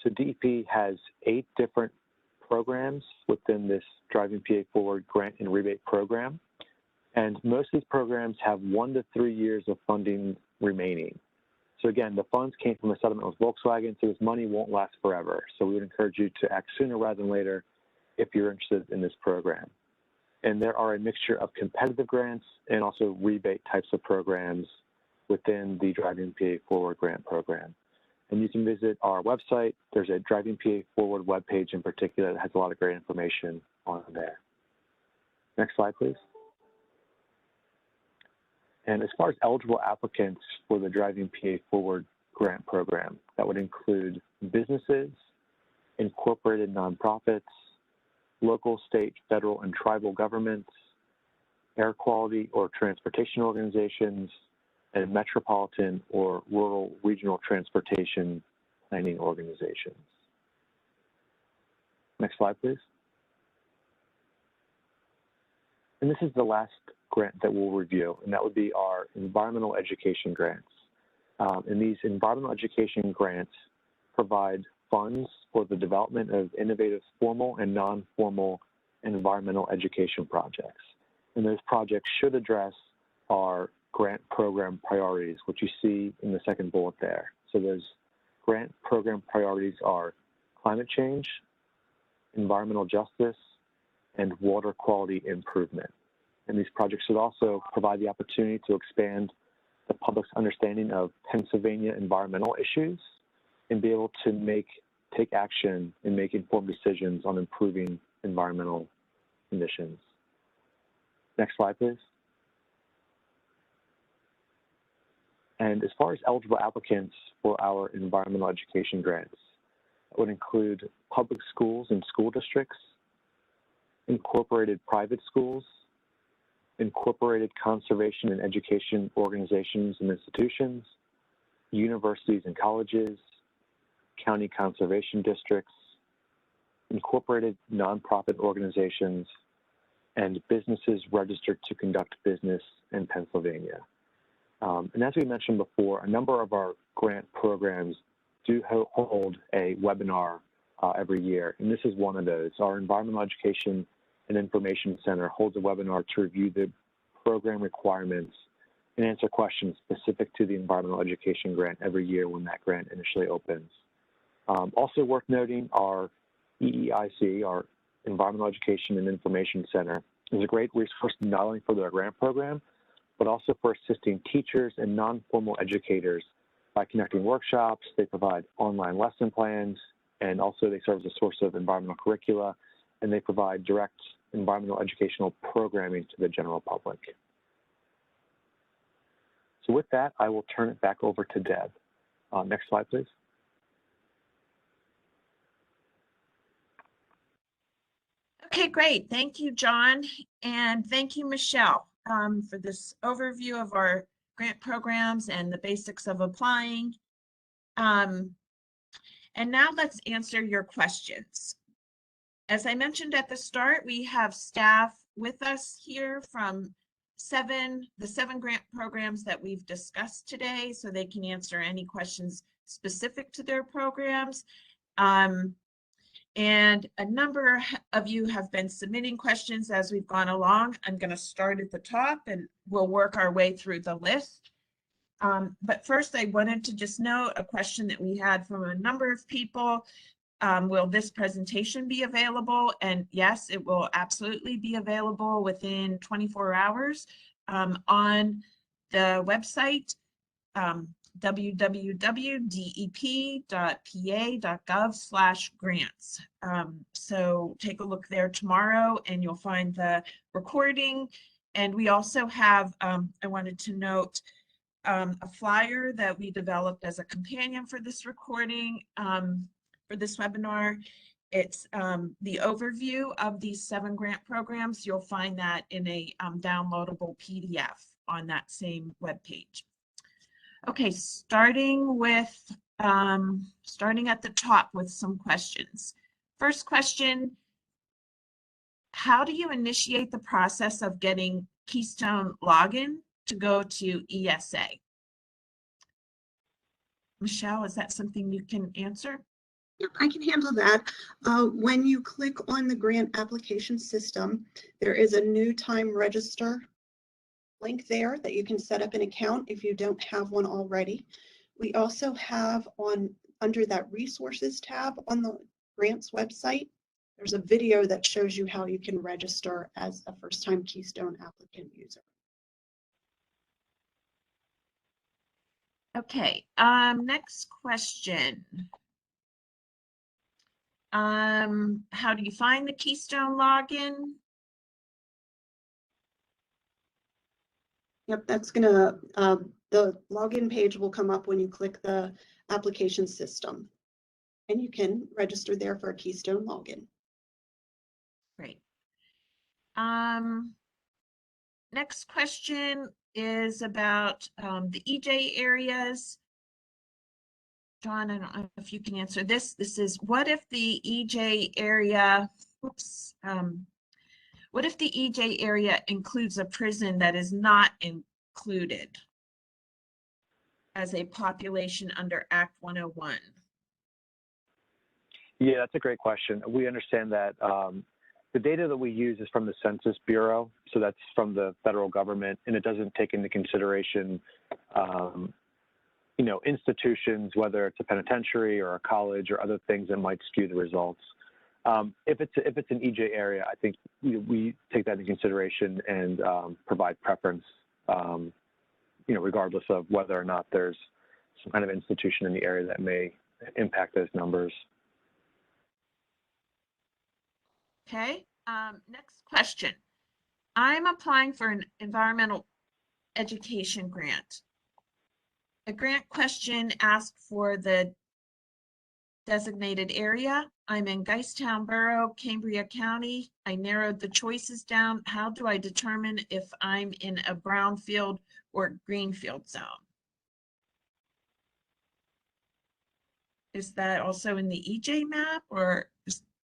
So DEP has 8 different programs within this Driving PA Forward grant and rebate program. And most of these programs have 1 to 3 years of funding remaining. So again, the funds came from a settlement with Volkswagen, so this money won't last forever. So we would encourage you to act sooner rather than later if you're interested in this program. And there are a mixture of competitive grants and also rebate types of programs within the Driving PA Forward grant program. And you can visit our website. There's a Driving PA Forward webpage in particular that has a lot of great information on there. Next slide, please. And as far as eligible applicants for the Driving PA Forward grant program, that would include businesses, incorporated nonprofits, local, state, federal, and tribal governments, air quality or transportation organizations, and metropolitan or rural regional transportation planning organizations. Next slide, please. And this is the last grant that we'll review, and that would be our environmental education grants. And these environmental education grants provide funds for the development of innovative formal and non-formal environmental education projects. And those projects should address our grant program priorities, which you see in the second bullet there. So those grant program priorities are climate change, environmental justice, and water quality improvement. And these projects should also provide the opportunity to expand the public's understanding of Pennsylvania environmental issues and be able to take action and make informed decisions on improving environmental conditions. Next slide, please. And as far as eligible applicants for our environmental education grants, that would include public schools and school districts, incorporated private schools, incorporated conservation and education organizations and institutions, universities and colleges, county conservation districts, incorporated nonprofit organizations, and businesses registered to conduct business in Pennsylvania. And as we mentioned before, a number of our grant programs do hold a webinar every year, and this is one of those. Our Environmental Education and Information Center holds a webinar to review the program requirements and answer questions specific to the environmental education grant every year when that grant initially opens. Also worth noting, our EEIC, our Environmental Education and Information Center, is a great resource not only for their grant program, but also for assisting teachers and non-formal educators by conducting workshops. They provide online lesson plans, and also they serve as a source of environmental curricula, and they provide direct environmental educational programming to the general public. So with that, I will turn it back over to Deb. Next slide, please. Okay, great. Thank you, John. And thank you, Michelle, for this overview of our grant programs and the basics of applying. And now let's answer your questions. As I mentioned at the start, we have staff with us here from the seven grant programs that we've discussed today, so they can answer any questions specific to their programs. And a number of you have been submitting questions as we've gone along. I'm going to start at the top and we'll work our way through the list. But first, I wanted to just note a question that we had from a number of people. Will this presentation be available? And yes, it will absolutely be available within 24 hours on the website, www.dep.pa.gov/grants. So take a look there tomorrow and you'll find the recording. And we also have, I wanted to note, a flyer that we developed as a companion for this recording, for this webinar. It's the overview of these 7 grant programs. You'll find that in a downloadable PDF on that same webpage. Okay, starting at the top with some questions. First question, how do you initiate the process of getting Keystone login to go to ESA? Michelle, is that something you can answer? Yep, I can handle that. When you click on the grant application system, there is a new time register link there that you can set up an account if you don't have one already. We also have under that resources tab on the grants website, there's a video that shows you how you can register as a first-time Keystone applicant user. Okay, next question. How do you find the Keystone login? Yep, that's gonna, the login page will come up when you click the application system. And you can register there for a Keystone login. Great. Next question is about the EJ areas. John, I don't know if you can answer this. This is, what if the EJ area, what if the EJ area includes a prison that is not included as a population under Act 101? Yeah, that's a great question. We understand that the data that we use is from the Census Bureau, so that's from the federal government, and it doesn't take into consideration, institutions, whether it's a penitentiary or a college or other things that might skew the results. If it's an EJ area, I think we take that into consideration and provide preference, regardless of whether or not there's some kind of institution in the area that may impact those numbers. Okay, next question. I'm applying for an environmental education grant. A grant question asked for the designated area. I'm in Geistown Borough, Cambria County. I narrowed the choices down. How do I determine if I'm in a brownfield or greenfield zone? Is that also in the EJ map, or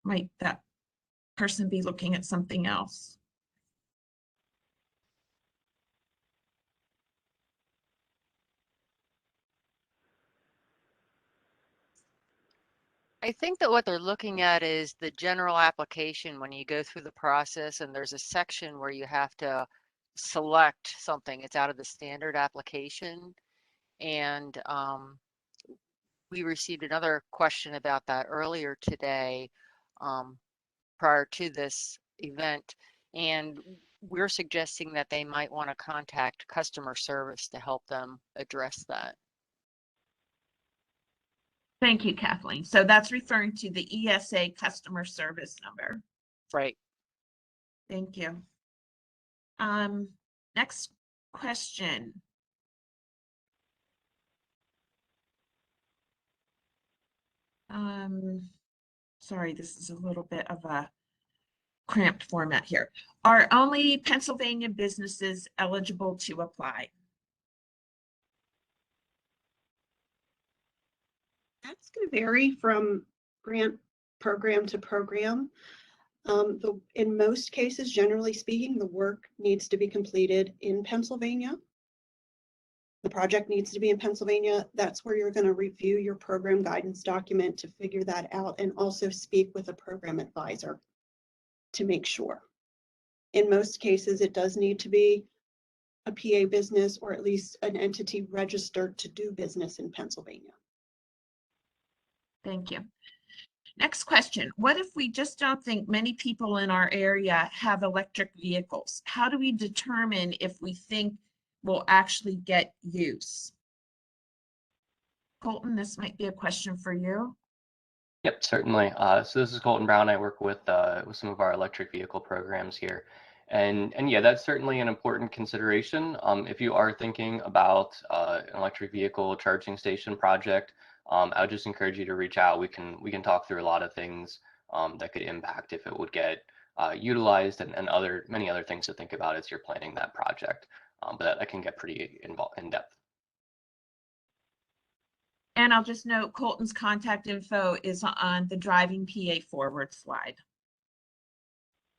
might that person be looking at something else? I think that what they're looking at is the general application when you go through the process, and there's a section where you have to select something. It's out of the standard application. And we received another question about that earlier today, prior to this event. And we're suggesting that they might want to contact customer service to help them address that. Thank you, Kathleen. So that's referring to the ESA customer service number. Right. Thank you. Next question. Sorry, this is a little bit of a cramped format here. Are only Pennsylvania businesses eligible to apply? That's going to vary from grant program to program. In most cases, generally speaking, the work needs to be completed in Pennsylvania. The project needs to be in Pennsylvania. That's where you're going to review your program guidance document to figure that out, and also speak with a program advisor to make sure. In most cases, it does need to be a PA business, or at least an entity registered to do business in Pennsylvania. Thank you. Next question. What if we just don't think many people in our area have electric vehicles? How do we determine if we think we'll actually get use? Colton, this might be a question for you. Yep, certainly. So this is Colton Brown. I work with some of our electric vehicle programs here. And yeah, that's certainly an important consideration. If you are thinking about an electric vehicle charging station project, I would just encourage you to reach out. We can talk through a lot of things that could impact if it would get utilized, and many other things to think about as you're planning that project. But that can get pretty in depth. And I'll just note Colton's contact info is on the Driving PA Forward slide.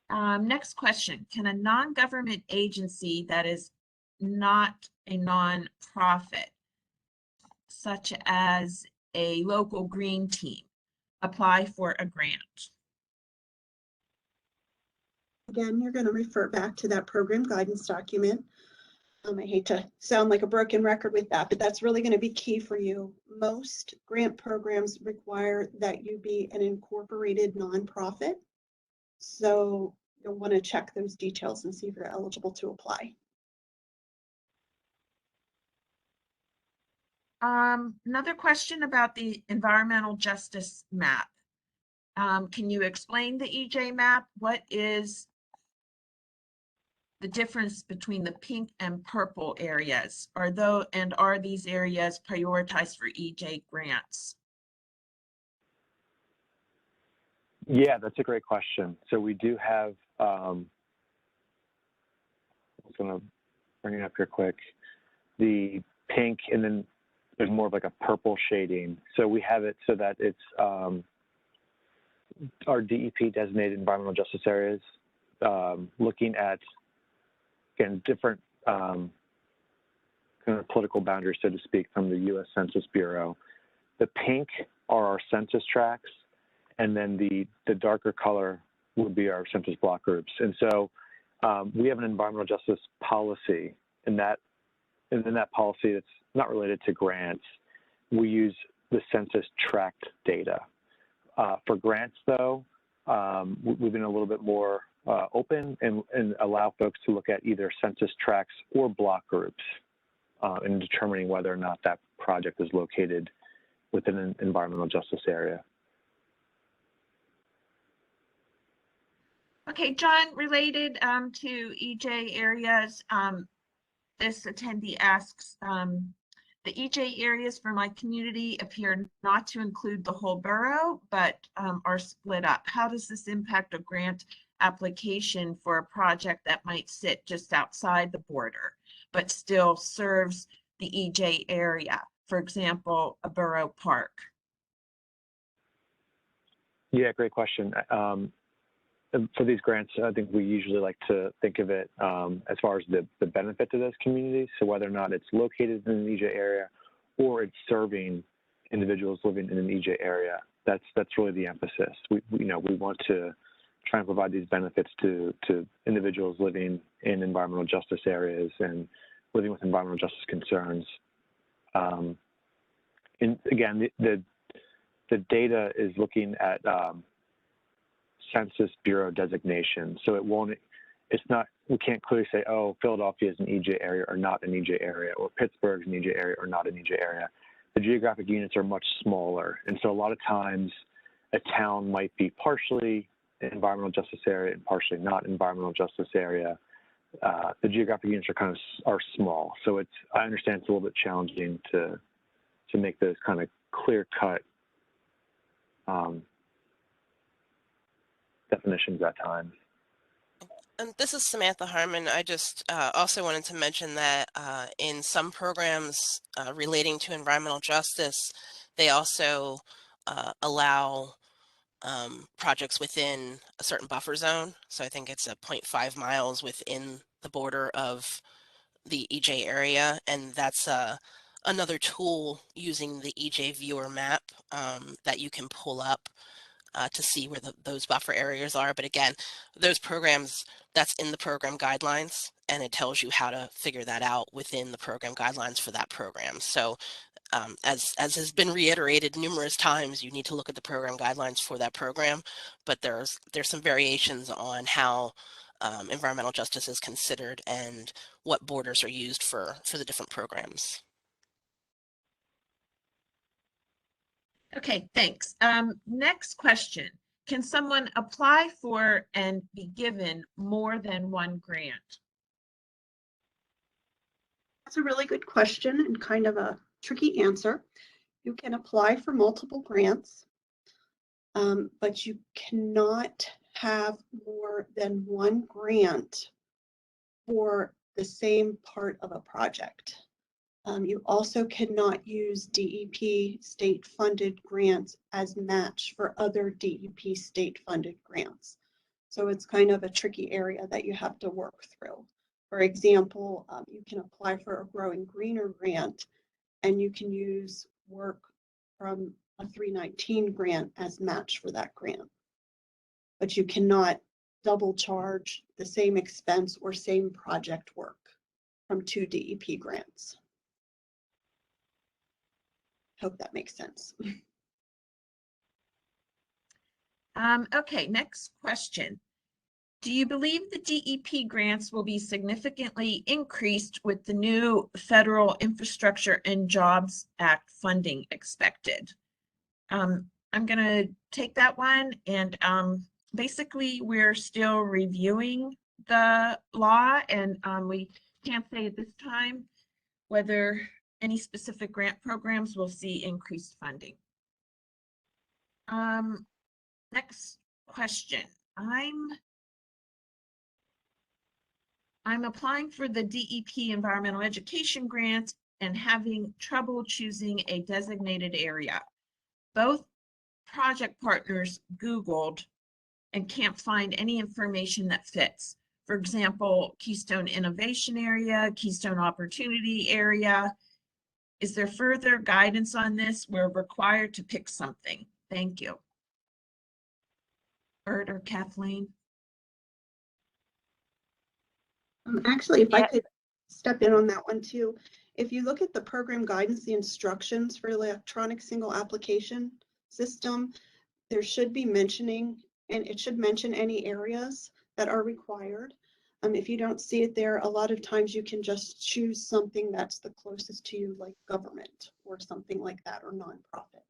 Next question, can a non-government agency that is not a nonprofit, such as a local green team, apply for a grant? Again, you're going to refer back to that program guidance document. I hate to sound like a broken record with that, but that's really going to be key for you. Most grant programs require that you be an incorporated nonprofit. So you'll want to check those details and see if you're eligible to apply. Another question about the environmental justice map. Can you explain the EJ map? What is the difference between the pink and purple areas? Are these areas prioritized for EJ grants? Yeah, that's a great question. So we do have, I'm just going to bring it up here quick, the pink, and then there's more of like a purple shading. So we have it so that it's our DEP designated environmental justice areas, looking at, again, different kind of political boundaries, so to speak, from the U.S. Census Bureau. The pink are our census tracts, and then the darker color would be our census block groups. And so we have an environmental justice policy, and in that policy, it's not related to grants. We use the census tract data. For grants, though, we've been a little bit more open and allow folks to look at either census tracts or block groups in determining whether or not that project is located within an environmental justice area. Okay, John, related to EJ areas, this attendee asks, the EJ areas for my community appear not to include the whole borough, but are split up. How does this impact a grant application for a project that might sit just outside the border, but still serves the EJ area? For example, a borough park. Yeah, great question. For these grants, I think we usually like to think of it as far as the benefit to those communities. So whether or not it's located in an EJ area or it's serving individuals living in an EJ area, that's really the emphasis. We want to try and provide these benefits to individuals living in environmental justice areas and living with environmental justice concerns. And again, the data is looking at Census Bureau designation. So we can't clearly say, oh, Philadelphia is an EJ area or not an EJ area, or Pittsburgh is an EJ area or not an EJ area. The geographic units are much smaller. And so a lot of times a town might be partially an environmental justice area and partially not environmental justice area. The geographic units are small. So I understand it's a little bit challenging to make those kind of clear cut definitions at times. And this is Samantha Harmon. I just also wanted to mention that in some programs relating to environmental justice, they also allow projects within a certain buffer zone. So I think it's a 0.5 miles within the border of the EJ area. And that's another tool using the EJ viewer map that you can pull up to see where those buffer areas are. But again, those programs, that's in the program guidelines, and it tells you how to figure that out within the program guidelines for that program. So as has been reiterated numerous times, you need to look at the program guidelines for that program, but there's some variations on how environmental justice is considered and what borders are used for the different programs. Okay, thanks. Next question. Can someone apply for and be given more than one grant? That's a really good question and kind of a tricky answer. You can apply for multiple grants. but you cannot have more than one grant for the same part of a project. You also cannot use DEP state-funded grants as match for other DEP state-funded grants. So it's kind of a tricky area that you have to work through. For example, you can apply for a Growing Greener grant, and you can use work from a 319 grant as match for that grant. But you cannot double charge the same expense or same project work from two DEP grants. Hope that makes sense. Okay, next question. Do you believe the DEP grants will be significantly increased with the new Federal Infrastructure and Jobs Act funding expected? I'm going to take that one, and basically we're still reviewing the law, and we can't say at this time whether any specific grant programs will see increased funding. Next question. I'm applying for the DEP Environmental Education Grant and having trouble choosing a designated area. Both project partners Googled and can't find any information that fits. For example, Keystone Innovation Area, Keystone Opportunity Area. Is there further guidance on this? We're required to pick something. Thank you. Bert or Kathleen? Actually, if I could step in on that one too. If you look at the program guidance, the instructions for electronic single application system, there should be mentioning, and it should mention any areas that are required. If you don't see it there, a lot of times you can just choose something that's the closest to you, like government or something like that, or nonprofit.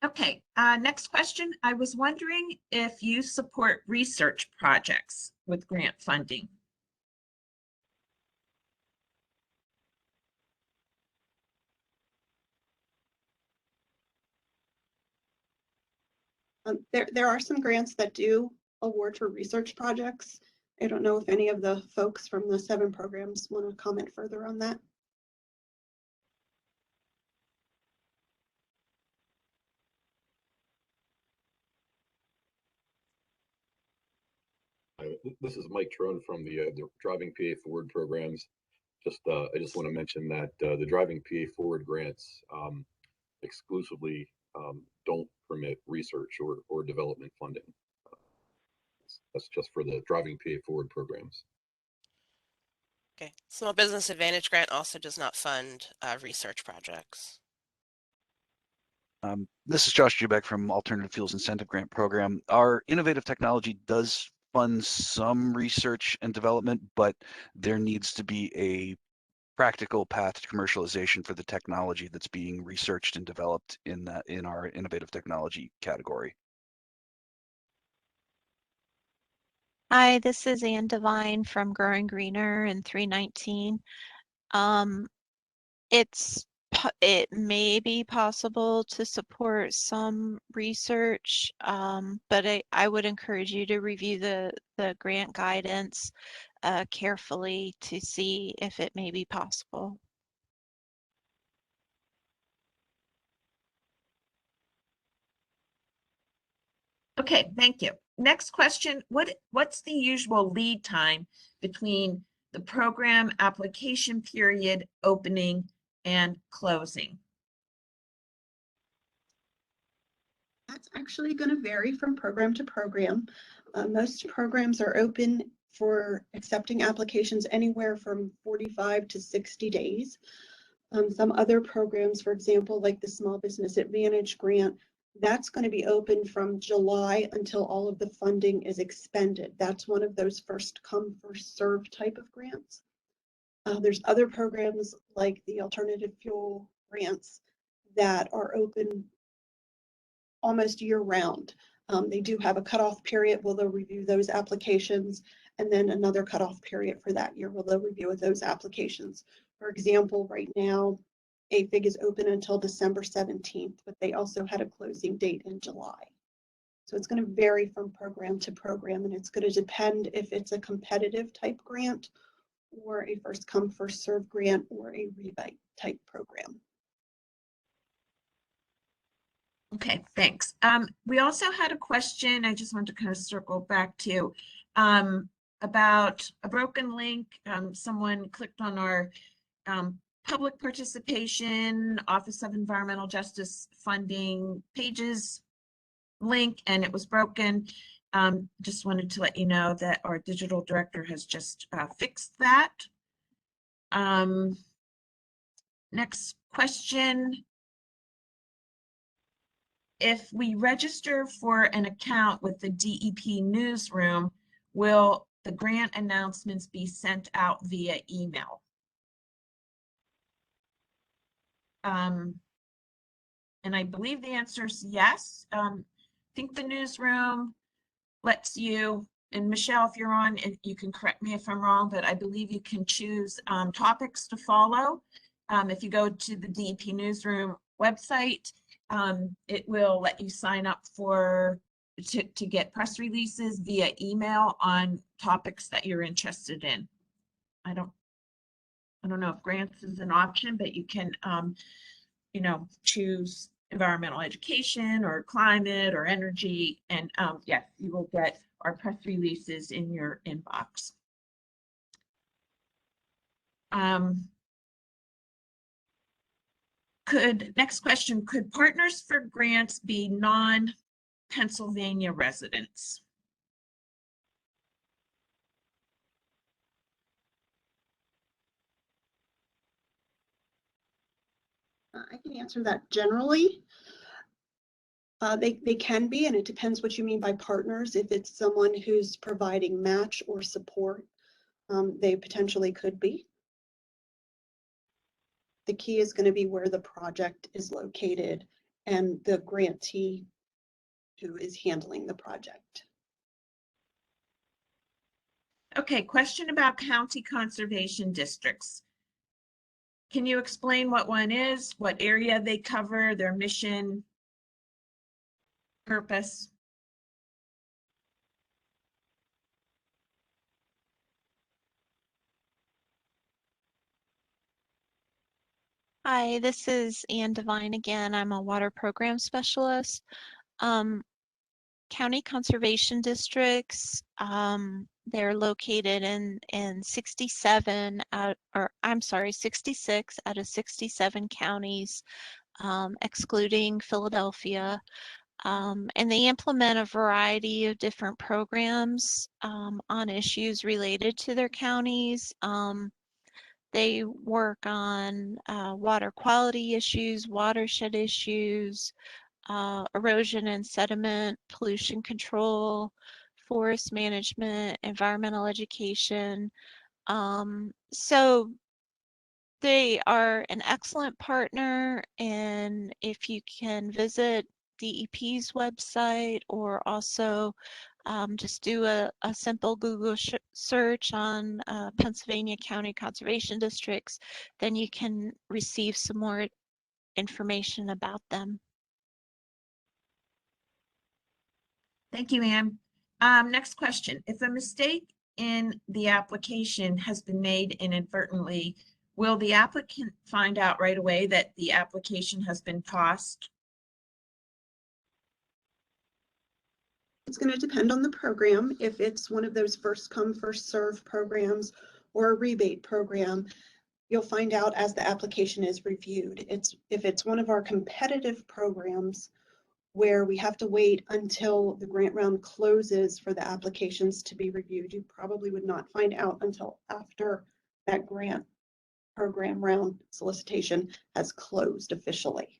Okay, next question. I was wondering if you support research projects with grant funding. There are some grants that do award for research projects. I don't know if any of the folks from the 7 programs want to comment further on that. This is Mike Trone from the Driving PA Forward programs. I just want to mention that the Driving PA Forward grants exclusively don't permit research or development funding. That's just for the Driving PA Forward programs. Okay. Small Business Advantage Grant also does not fund research projects. This is Josh Jubeck from Alternative Fuels Incentive Grant Program. Our innovative technology does fund some research and development, but there needs to be a practical path to commercialization for the technology that's being researched and developed in our innovative technology category. Hi, this is Ann Devine from Growing Greener in 319. It may be possible to support some research, but I would encourage you to review the grant guidance carefully to see if it may be possible. Okay, thank you. Next question. What's the usual lead time between the program application period opening and closing? That's actually going to vary from program to program. Most programs are open for accepting applications anywhere from 45 to 60 days. Some other programs, for example, like the Small Business Advantage Grant, that's going to be open from July until all of the funding is expended. That's one of those first come, first serve type of grants. There's other programs like the Alternative Fuel Grants that are open almost year round. They do have a cutoff period where they'll review those applications, and then another cutoff period for that year where they'll review those applications. For example, right now, AFIG is open until December 17th, but they also had a closing date in July. So it's going to vary from program to program, and it's going to depend if it's a competitive type grant or a first come, first serve grant or a rebate type program. Okay, thanks. We also had a question I just wanted to kind of circle back to about a broken link. Someone clicked on our public participation, Office of Environmental Justice funding pages link, and it was broken. Just wanted to let you know that our digital director has just fixed that. Next question. If we register for an account with the DEP newsroom, will the grant announcements be sent out via email? And I believe the answer is yes. I think the newsroom lets you, and Michelle, if you're on, and you can correct me if I'm wrong, but I believe you can choose topics to follow. If you go to the DEP newsroom website, it will let you sign up to get press releases via email on topics that you're interested in. I don't know if grants is an option, but you can choose environmental education or climate or energy, and yes, you will get our press releases in your inbox. Next question, could partners for grants be non-Pennsylvania residents? I can answer that generally. They can be, and it depends what you mean by partners. If it's someone who's providing match or support, they potentially could be. The key is going to be where the project is located and the grantee who is handling the project. Okay, question about county conservation districts. Can you explain what one is, what area they cover, their mission, purpose? Hi, this is Ann Devine again. I'm a water program specialist. County conservation districts, they're located in 67 out, or I'm sorry, 66 out of 67 counties, excluding Philadelphia. And they implement a variety of different programs on issues related to their counties. They work on water quality issues, watershed issues, erosion and sediment, pollution control, forest management, environmental education. So they are an excellent partner, and if you can visit DEP's website or also just do a simple Google search on Pennsylvania County Conservation Districts, then you can receive some more information about them. Thank you, Ann. Next question. If a mistake in the application has been made inadvertently, will the applicant find out right away that the application has been tossed? It's going to depend on the program. If it's one of those first come, first serve programs or a rebate program, you'll find out as the application is reviewed. If it's one of our competitive programs where we have to wait until the grant round closes for the applications to be reviewed, you probably would not find out until after that grant program round solicitation has closed officially.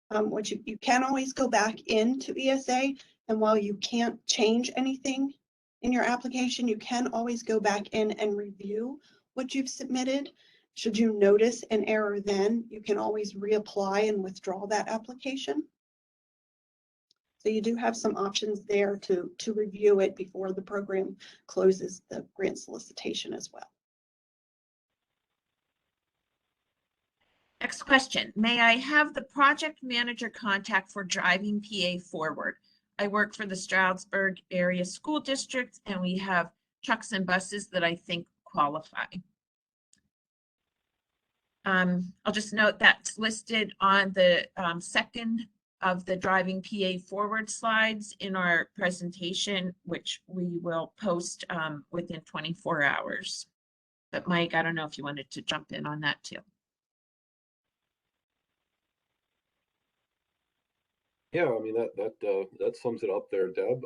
What you can always go back into ESA, and while you can't change anything in your application, you can always go back in and review what you've submitted. Should you notice an error, then you can always reapply and withdraw that application. So you do have some options there to review it before the program closes the grant solicitation as well. Next question. May I have the project manager contact for driving PA forward? I work for the Stroudsburg area school district and we have trucks and buses that I think qualify. I'll just note that's listed on the second of the driving PA forward slides in our presentation, which we will post within 24 hours. But Mike, I don't know if you wanted to jump in on that too. Yeah, I mean, that sums it up there, Deb.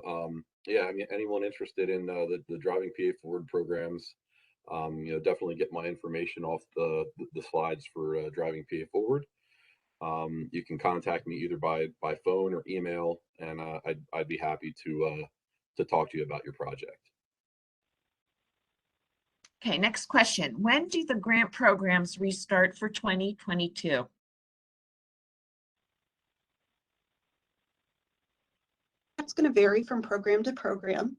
Yeah, I mean, anyone interested in the driving PA forward programs, definitely get my information off the slides for driving PA forward. You can contact me either by phone or email, and I'd be happy to talk to you about your project. Okay, next question. When do the grant programs restart for 2022? That's going to vary from program to program.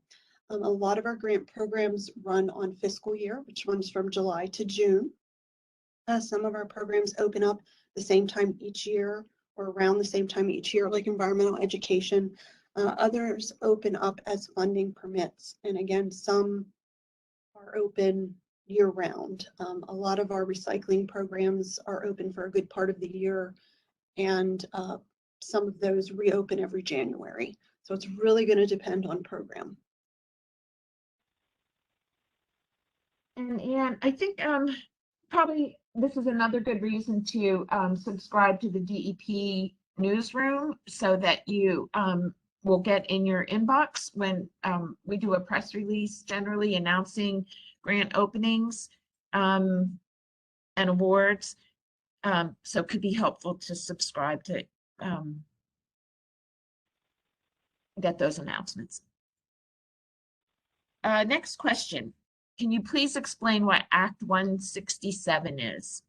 A lot of our grant programs run on fiscal year, which runs from July to June. Some of our programs open up the same time each year or around the same time each year, like environmental education. Others open up as funding permits. And again, some are open year round. A lot of our recycling programs are open for a good part of the year, and some of those reopen every January. So it's really going to depend on program. And I think probably this is another good reason to subscribe to the DEP newsroom so that you will get in your inbox when we do a press release generally announcing grant openings and awards. So it could be helpful to subscribe to get those announcements. Next question. Can you please explain what Act 167 is?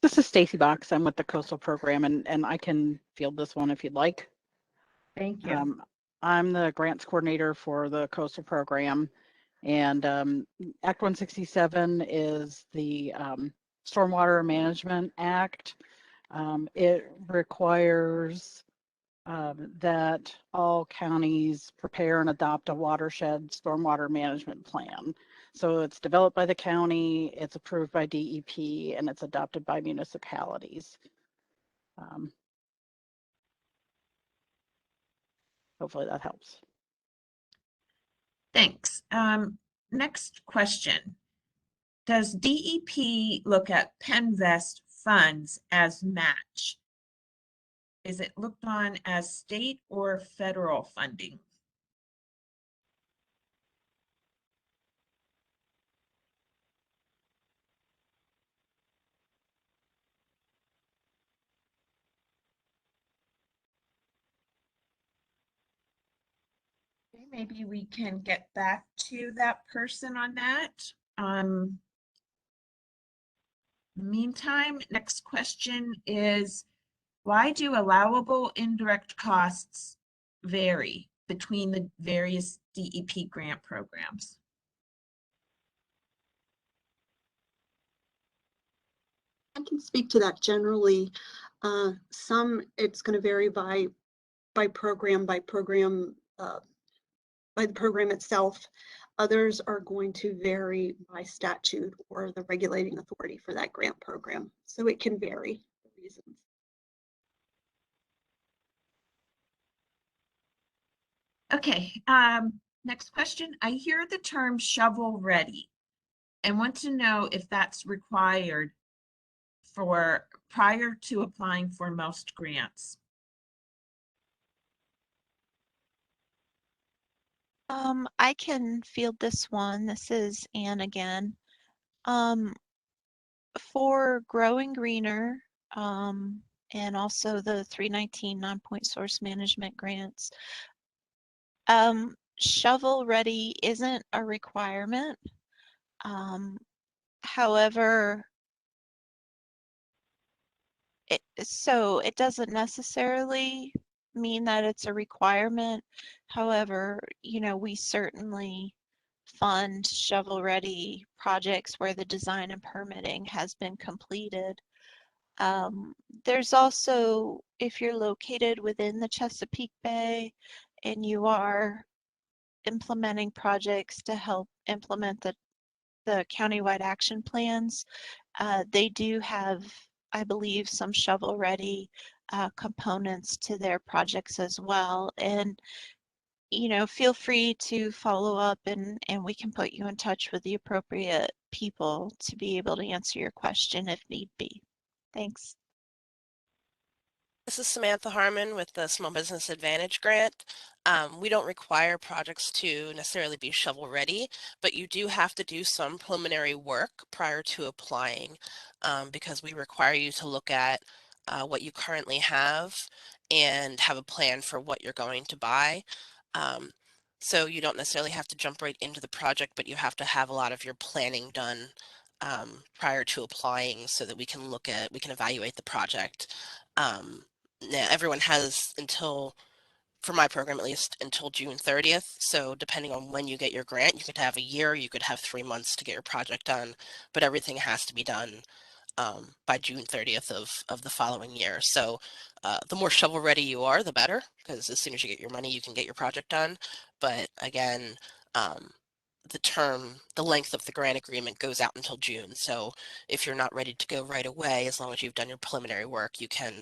This is Stacy Box. I'm with the Coastal Program, and I can field this one if you'd like. Thank you. I'm the grants coordinator for the Coastal Program, and Act 167 is the Stormwater Management Act. It requires that all counties prepare and adopt a watershed stormwater management plan. So it's developed by the county, it's approved by DEP, and it's adopted by municipalities. Hopefully that helps. Thanks. Next question. Does DEP look at Penvest funds as match? Is it looked on as state or federal funding? Okay, maybe we can get back to that person on that. Meantime, next question is, why do allowable indirect costs vary between the various DEP grant programs? I can speak to that generally. Some it's going to vary by program, by the program itself. Others are going to vary by statute or the regulating authority for that grant program. So it can vary for reasons. Okay, next question. I hear the term shovel ready and want to know if that's required for prior to applying for most grants. I can field this one. This is Anne again. For Growing Greener, and also the 319 Nonpoint Source Management grants, shovel ready isn't a requirement. However, so it doesn't necessarily mean that it's a requirement. However, you know, we certainly fund shovel-ready projects where the design and permitting has been completed. There's also, if you're located within the Chesapeake Bay and you are implementing projects to help implement the countywide action plans, they do have, I believe, some shovel-ready components to their projects as well. And, you know, feel free to follow up and we can put you in touch with the appropriate people to be able to answer your question if need be. Thanks. This is Samantha Harmon with the Small Business Advantage Grant. We don't require projects to necessarily be shovel ready, but you do have to do some preliminary work prior to applying because we require you to look at what you currently have and have a plan for what you're going to buy. So you don't necessarily have to jump right into the project, but you have to have a lot of your planning done prior to applying so that we can evaluate the project. Now everyone has until, for my program at least, until June 30th. So depending on when you get your grant, you could have a year, you could have 3 months to get your project done, but everything has to be done by June 30th of the following year. So the more shovel ready you are, the better, because as soon as you get your money, you can get your project done. But again, the length of the grant agreement goes out until June. So if you're not ready to go right away, as long as you've done your preliminary work, you can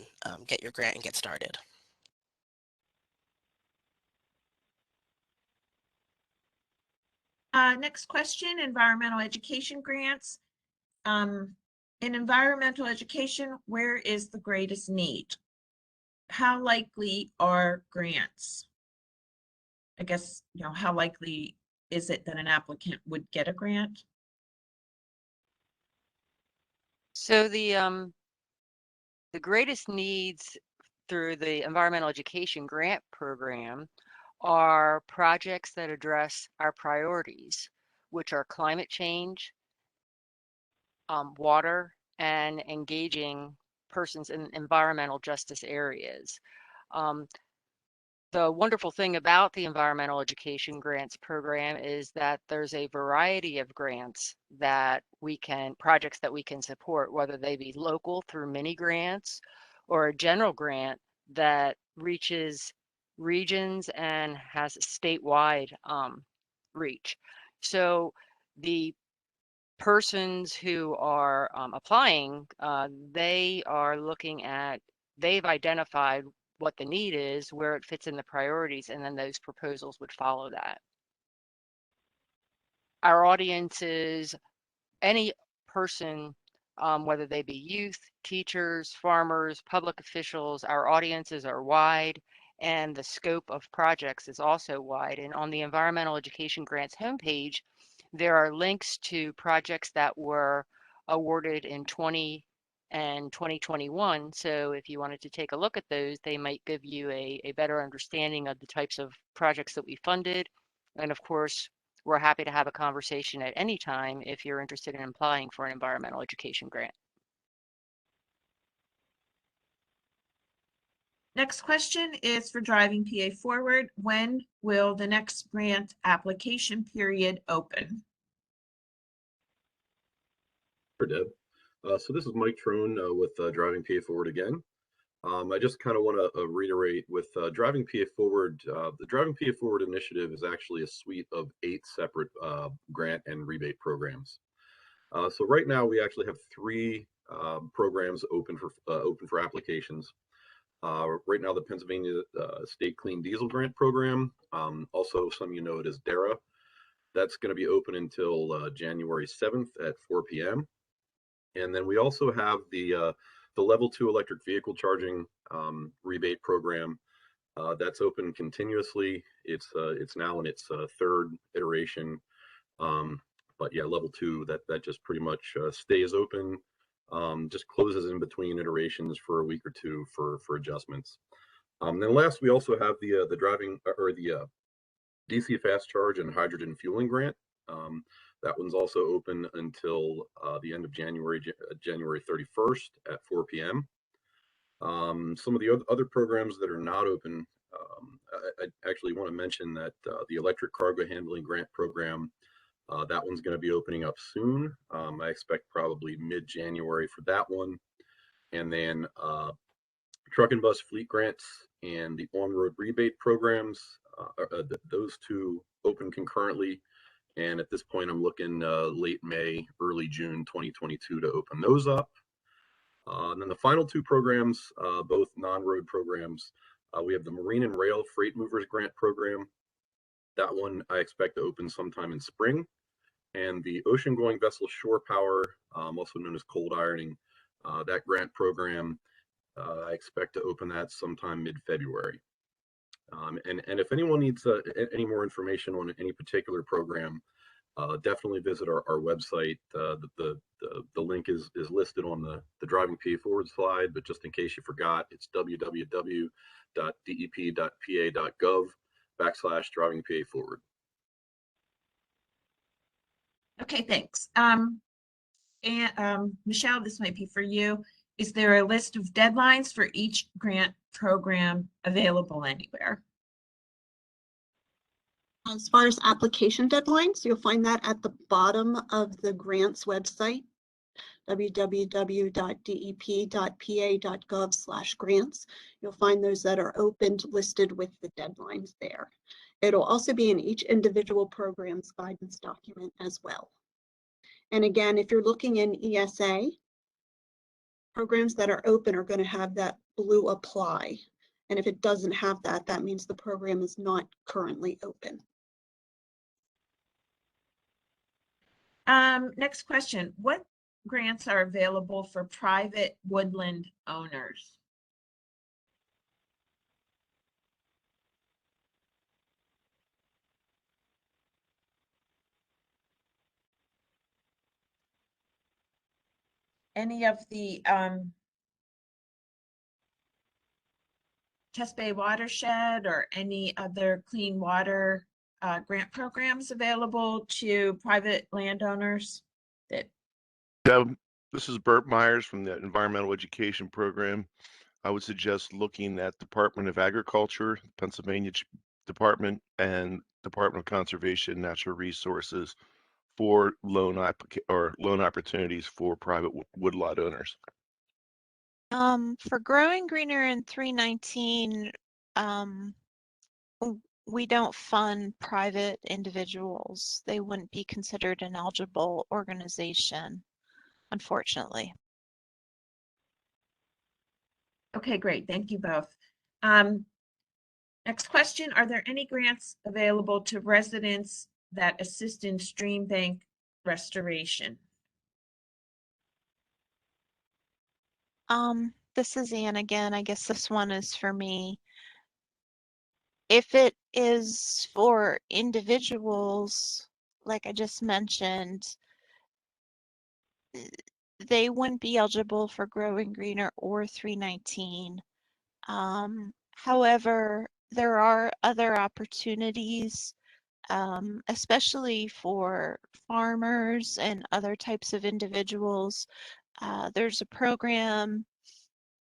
get your grant and get started. Next question, environmental education grants. In environmental education, where is the greatest need? How likely are grants? I guess, you know, how likely is it that an applicant would get a grant? So the greatest needs through the environmental education grant program are projects that address our priorities, which are climate change, water, and engaging persons in environmental justice areas. The wonderful thing about the environmental education grants program is that there's a variety of grants that projects that we can support, whether they be local through mini grants or a general grant that reaches regions and has statewide reach. So the persons who are applying, they've identified what the need is, where it fits in the priorities, and then those proposals would follow that. Our audience is any person, whether they be youth, teachers, farmers, public officials. Our audiences are wide, and the scope of projects is also wide. And on the Environmental Education Grants homepage, there are links to projects that were awarded in 2020 and 2021. So if you wanted to take a look at those, they might give you a better understanding of the types of projects that we funded. And of course, we're happy to have a conversation at any time if you're interested in applying for an environmental education grant. Next question is for Driving PA Forward. When will the next grant application period open? For Deb. So this is Mike Trone with Driving PA Forward again. I just kind of want to reiterate with Driving PA Forward. The Driving PA Forward initiative is actually a suite of 8 separate grant and rebate programs. So right now we actually have 3 programs open for applications. Right now, the Pennsylvania State Clean Diesel Grant Program, also some of you know it as DERA, that's going to be open until January 7th at 4 p.m. And then we also have the Level 2 electric vehicle charging rebate program that's open continuously. It's now in its 3rd iteration. But yeah, Level 2 that just pretty much stays open. Just closes in between iterations for a week or 2 for adjustments. Then last, we also have the driving or the DC fast charge and hydrogen fueling grant. That one's also open until the end of January 31st at 4 p.m. Some of the other programs that are not open, I actually want to mention that the electric cargo handling grant program, that one's going to be opening up soon. I expect probably mid-January for that one. And then truck and bus fleet grants and the on-road rebate programs, those two open concurrently. And at this point, I'm looking late May, early June 2022 to open those up. And then the final two programs, both non-road programs, we have the Marine and Rail Freight Movers Grant Program. That one I expect to open sometime in spring. And the Ocean-Going Vessel Shore Power, also known as cold ironing, that grant program, I expect to open that sometime mid-February. And if anyone needs any more information on any particular program, definitely visit our website. The link is listed on the Driving PA Forward slide, but just in case you forgot, it's www.dep.pa.gov/Driving PA Forward. Okay, thanks. Michelle, this might be for you. Is there a list of deadlines for each grant program available anywhere? As far as application deadlines, you'll find that at the bottom of the grants website, www.dep.pa.gov/grants. You'll find those that are opened listed with the deadlines there. It'll also be in each individual program's guidance document as well. And again, if you're looking in ESA, programs that are open are going to have that blue apply. And if it doesn't have that, that means the program is not currently open. Next question. What grants are available for private woodland owners? Any of the Chesapeake Bay Watershed or any other clean water grant programs available to private landowners? Deb, this is Bert Myers from the Environmental Education Program. I would suggest looking at Department of Agriculture, Pennsylvania Department, and Department of Conservation and Natural Resources for loan opportunities for private woodlot owners. For Growing Greener in 319, we don't fund private individuals. They wouldn't be considered an eligible organization, unfortunately. Okay, great. Thank you both. Next question. Are there any grants available to residents that assist in stream bank restoration? This is Ann again. I guess this one is for me. If it is for individuals, like I just mentioned, they wouldn't be eligible for Growing Greener or 319. However, there are other opportunities, especially for farmers and other types of individuals. There's a program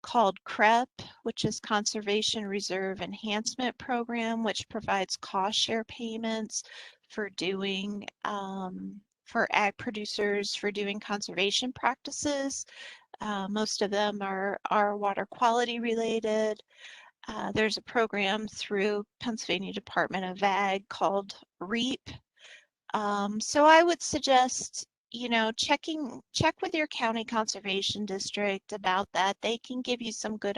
called CREP, which is Conservation Reserve Enhancement Program, which provides cost share payments for doing for ag producers for doing conservation practices. Most of them are water quality related. There's a program through Pennsylvania Department of Ag called REAP. So I would suggest, you know, check with your county conservation district about that. They can give you some good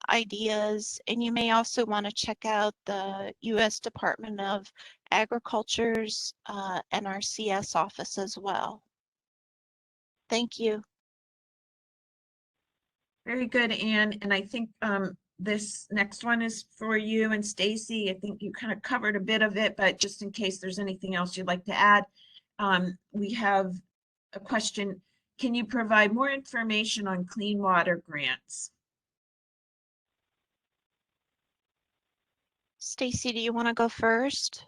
ideas, and you may also want to check out the U.S. Department of Agriculture's NRCS office as well. Thank you. Very good, Ann. And I think this next one is for you and Stacy. I think you kind of covered a bit of it, but just in case there's anything else you'd like to add, we have a question. Can you provide more information on clean water grants? Stacy, do you want to go first?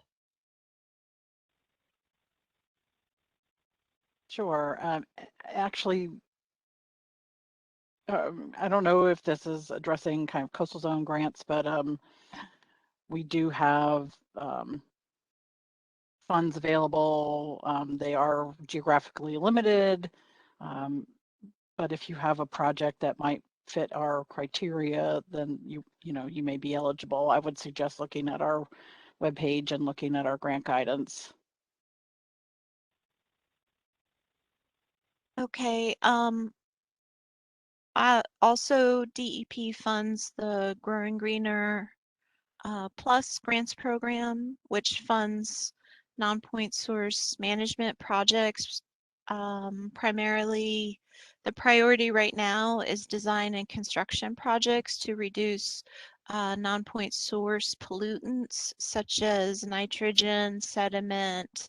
Sure. Actually, I don't know if this is addressing kind of coastal zone grants, but we do have funds available. They are geographically limited, but if you have a project that might fit our criteria, then you may be eligible. I would suggest looking at our webpage and looking at our grant guidance. Okay. Also, DEP funds the Growing Greener Plus grants program, which funds non-point source management projects. Primarily, the priority right now is design and construction projects to reduce non-point source pollutants such as nitrogen, sediment,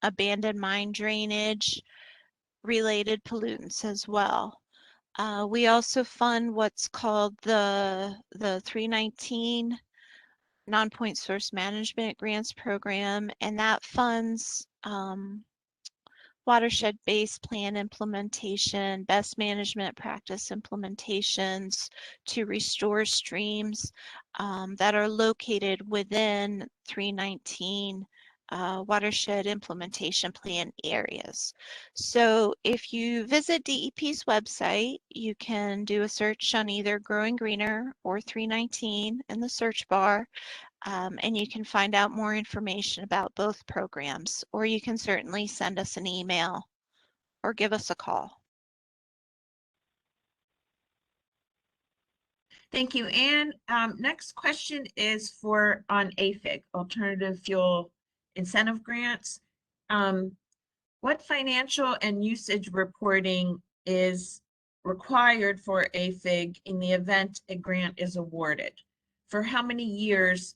abandoned mine drainage, related pollutants as well. We also fund what's called the 319 Non-Point Source Management Grants Program, and that funds watershed-based plan implementation, best management practice implementations to restore streams that are located within 319 watershed implementation plan areas. So if you visit DEP's website, you can do a search on either Growing Greener or 319 in the search bar, and you can find out more information about both programs, or you can certainly send us an email or give us a call. Thank you. And next question is on AFIG, Alternative Fuel Incentive Grants. What financial and usage reporting is required for AFIG in the event a grant is awarded? For how many years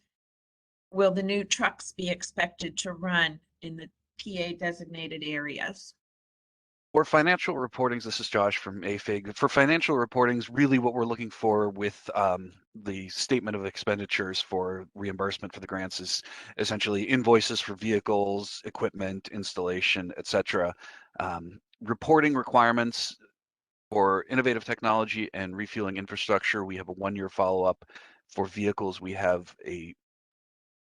will the new trucks be expected to run in the PA designated areas? For financial reportings, this is Josh from AFIG. For financial reportings, really what we're looking for with the statement of expenditures for reimbursement for the grants is essentially invoices for vehicles, equipment, installation, etc. Reporting requirements for innovative technology and refueling infrastructure, we have a 1-year follow-up. For vehicles, we have a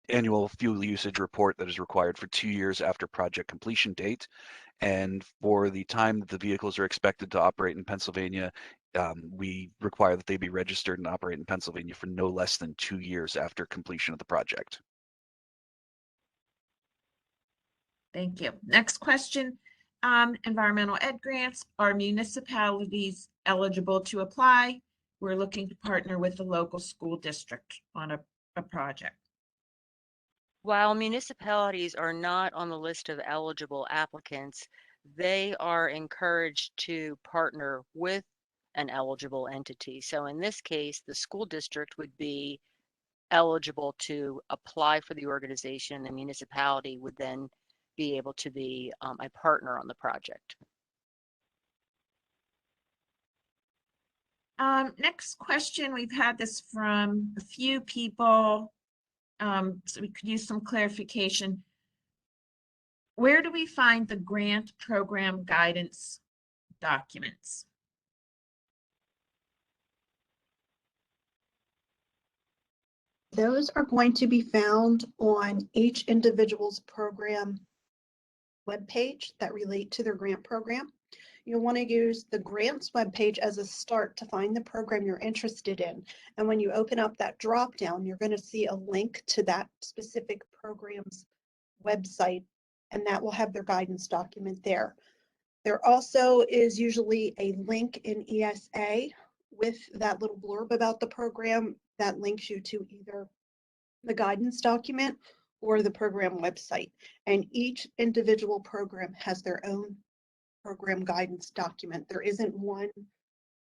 annual fuel usage report that is required for 2 years after project completion date. And for the time that the vehicles are expected to operate in Pennsylvania, we require that they be registered and operate in Pennsylvania for no less than 2 years after completion of the project. Thank you. Next question, environmental ed grants. Are municipalities eligible to apply? We're looking to partner with the local school district on a project. While municipalities are not on the list of eligible applicants, they are encouraged to partner with an eligible entity. So in this case, the school district would be eligible to apply for the organization. The municipality would then be able to be a partner on the project. Next question, we've had this from a few people, so we could use some clarification. Where do we find the grant program guidance documents? Those are going to be found on each individual's program webpage that relate to their grant program. You'll want to use the grants webpage as a start to find the program you're interested in. And when you open up that drop down, you're going to see a link to that specific program's website, and that will have their guidance document there. There also is usually a link in ESA with that little blurb about the program that links you to either the guidance document or the program website. And each individual program has their own program guidance document. There isn't one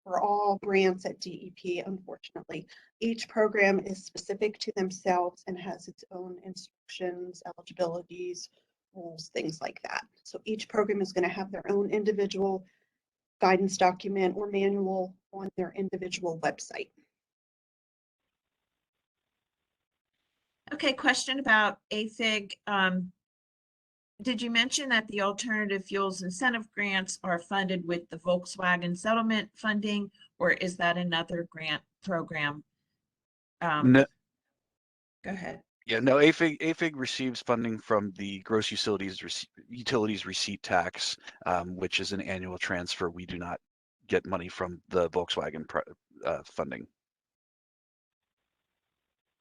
for all grants at DEP, unfortunately. Each program is specific to themselves and has its own instructions, eligibilities, rules, things like that. So each program is going to have their own individual guidance document or manual on their individual website. Okay, question about AFIG. did you mention that the alternative fuels incentive grants are funded with the Volkswagen settlement funding, or is that another grant program? No, Go ahead. yeah, no, AFIG receives funding from the gross utilities receipt tax, which is an annual transfer. We do not get money from the Volkswagen funding.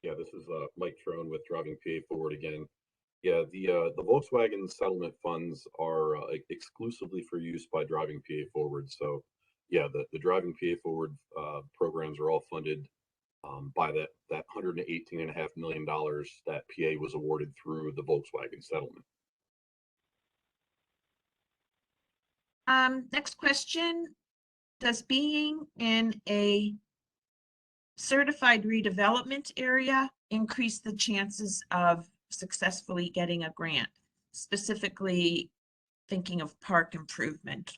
Yeah, this is Mike Trone with Driving PA Forward again. Yeah, the Volkswagen settlement funds are exclusively for use by Driving PA Forward. So yeah, the Driving PA Forward programs are all funded by that $118.5 million that PA was awarded through the Volkswagen settlement. Next question. Does being in a certified redevelopment area increase the chances of successfully getting a grant, specifically thinking of park improvement?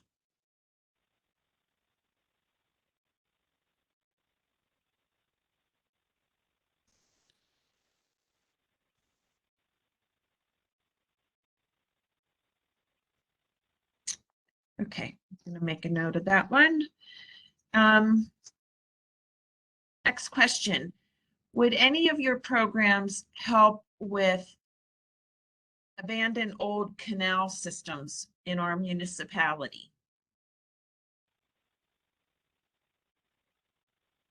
Okay, I'm going to make a note of that one. Next question. Would any of your programs help with abandoned old canal systems in our municipality?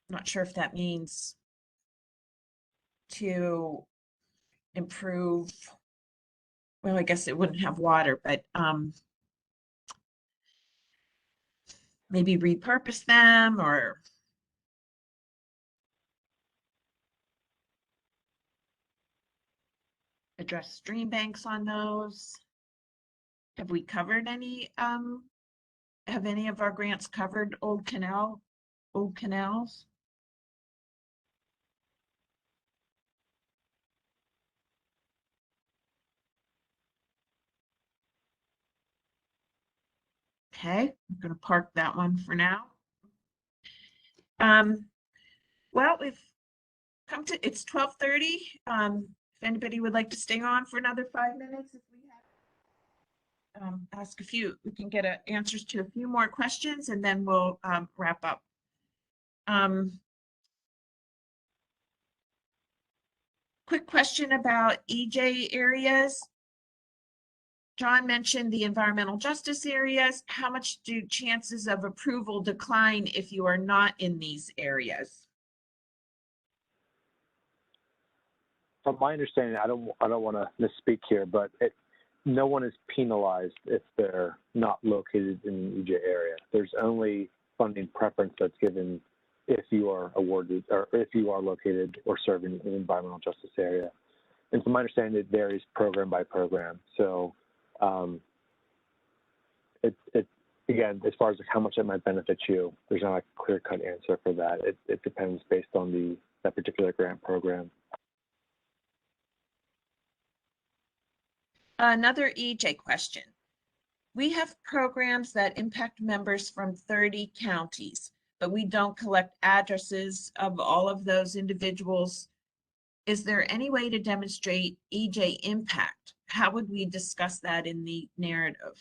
I'm not sure if that means to improve, well, I guess it wouldn't have water, but maybe repurpose them or address stream banks on those. Have we covered any, have any of our grants covered old canals? Okay, I'm going to park that one for now. Well, we've come to, it's 12:30. If anybody would like to stay on for another 5 minutes, if we have, ask a few, we can get answers to a few more questions and then we'll wrap up. Quick question about EJ areas. John mentioned the environmental justice areas. How much do chances of approval decline if you are not in these areas? From my understanding, I don't want to misspeak here, but no one is penalized if they're not located in the EJ area. There's only funding preference that's given if you are awarded or if you are located or serving an environmental justice area. And from my understanding, it varies program by program. So again, as far as how much it might benefit you, there's not a clear-cut answer for that. It depends based on that particular grant program. Another EJ question. We have programs that impact members from 30 counties, but we don't collect addresses of all of those individuals. Is there any way to demonstrate EJ impact? How would we discuss that in the narrative?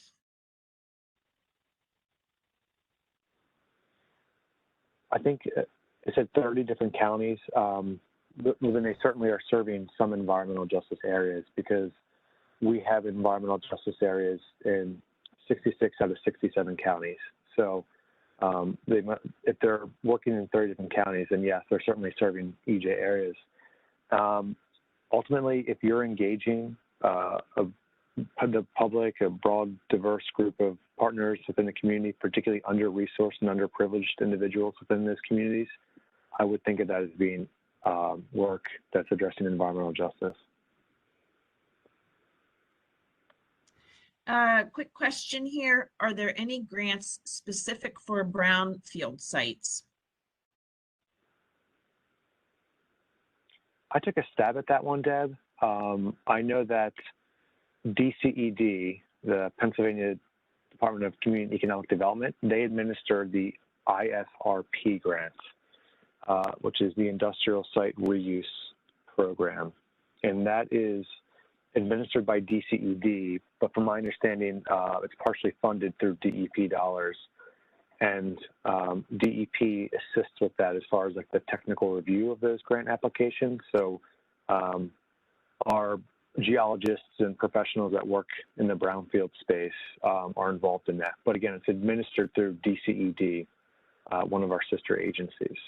I think it said 30 different counties. Then they certainly are serving some environmental justice areas because we have environmental justice areas in 66 out of 67 counties. So if they're working in 30 different counties, then yes, they're certainly serving EJ areas. Ultimately, if you're engaging the public, a broad, diverse group of partners within the community, particularly under-resourced and underprivileged individuals within those communities, I would think of that as being work that's addressing environmental justice. Quick question here. Are there any grants specific for brownfield sites? I took a stab at that one, Deb. I know that DCED, the Pennsylvania Department of Community and Economic Development, they administer the ISRP grants, which is the Industrial Site Reuse Program. And that is administered by DCED, but from my understanding, it's partially funded through DEP dollars. And DEP assists with that as far as like the technical review of those grant applications. So our geologists and professionals that work in the brownfield space are involved in that. But again, it's administered through DCED, one of our sister agencies.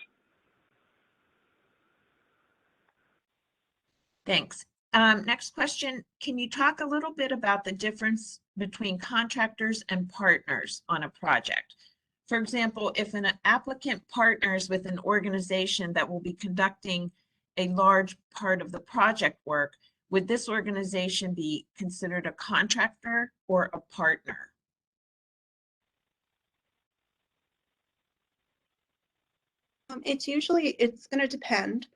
Thanks. Next question, can you talk a little bit about the difference between contractors and partners on a project? For example, if an applicant partners with an organization that will be conducting a large part of the project work, would this organization be considered a contractor or a partner? It's going to depend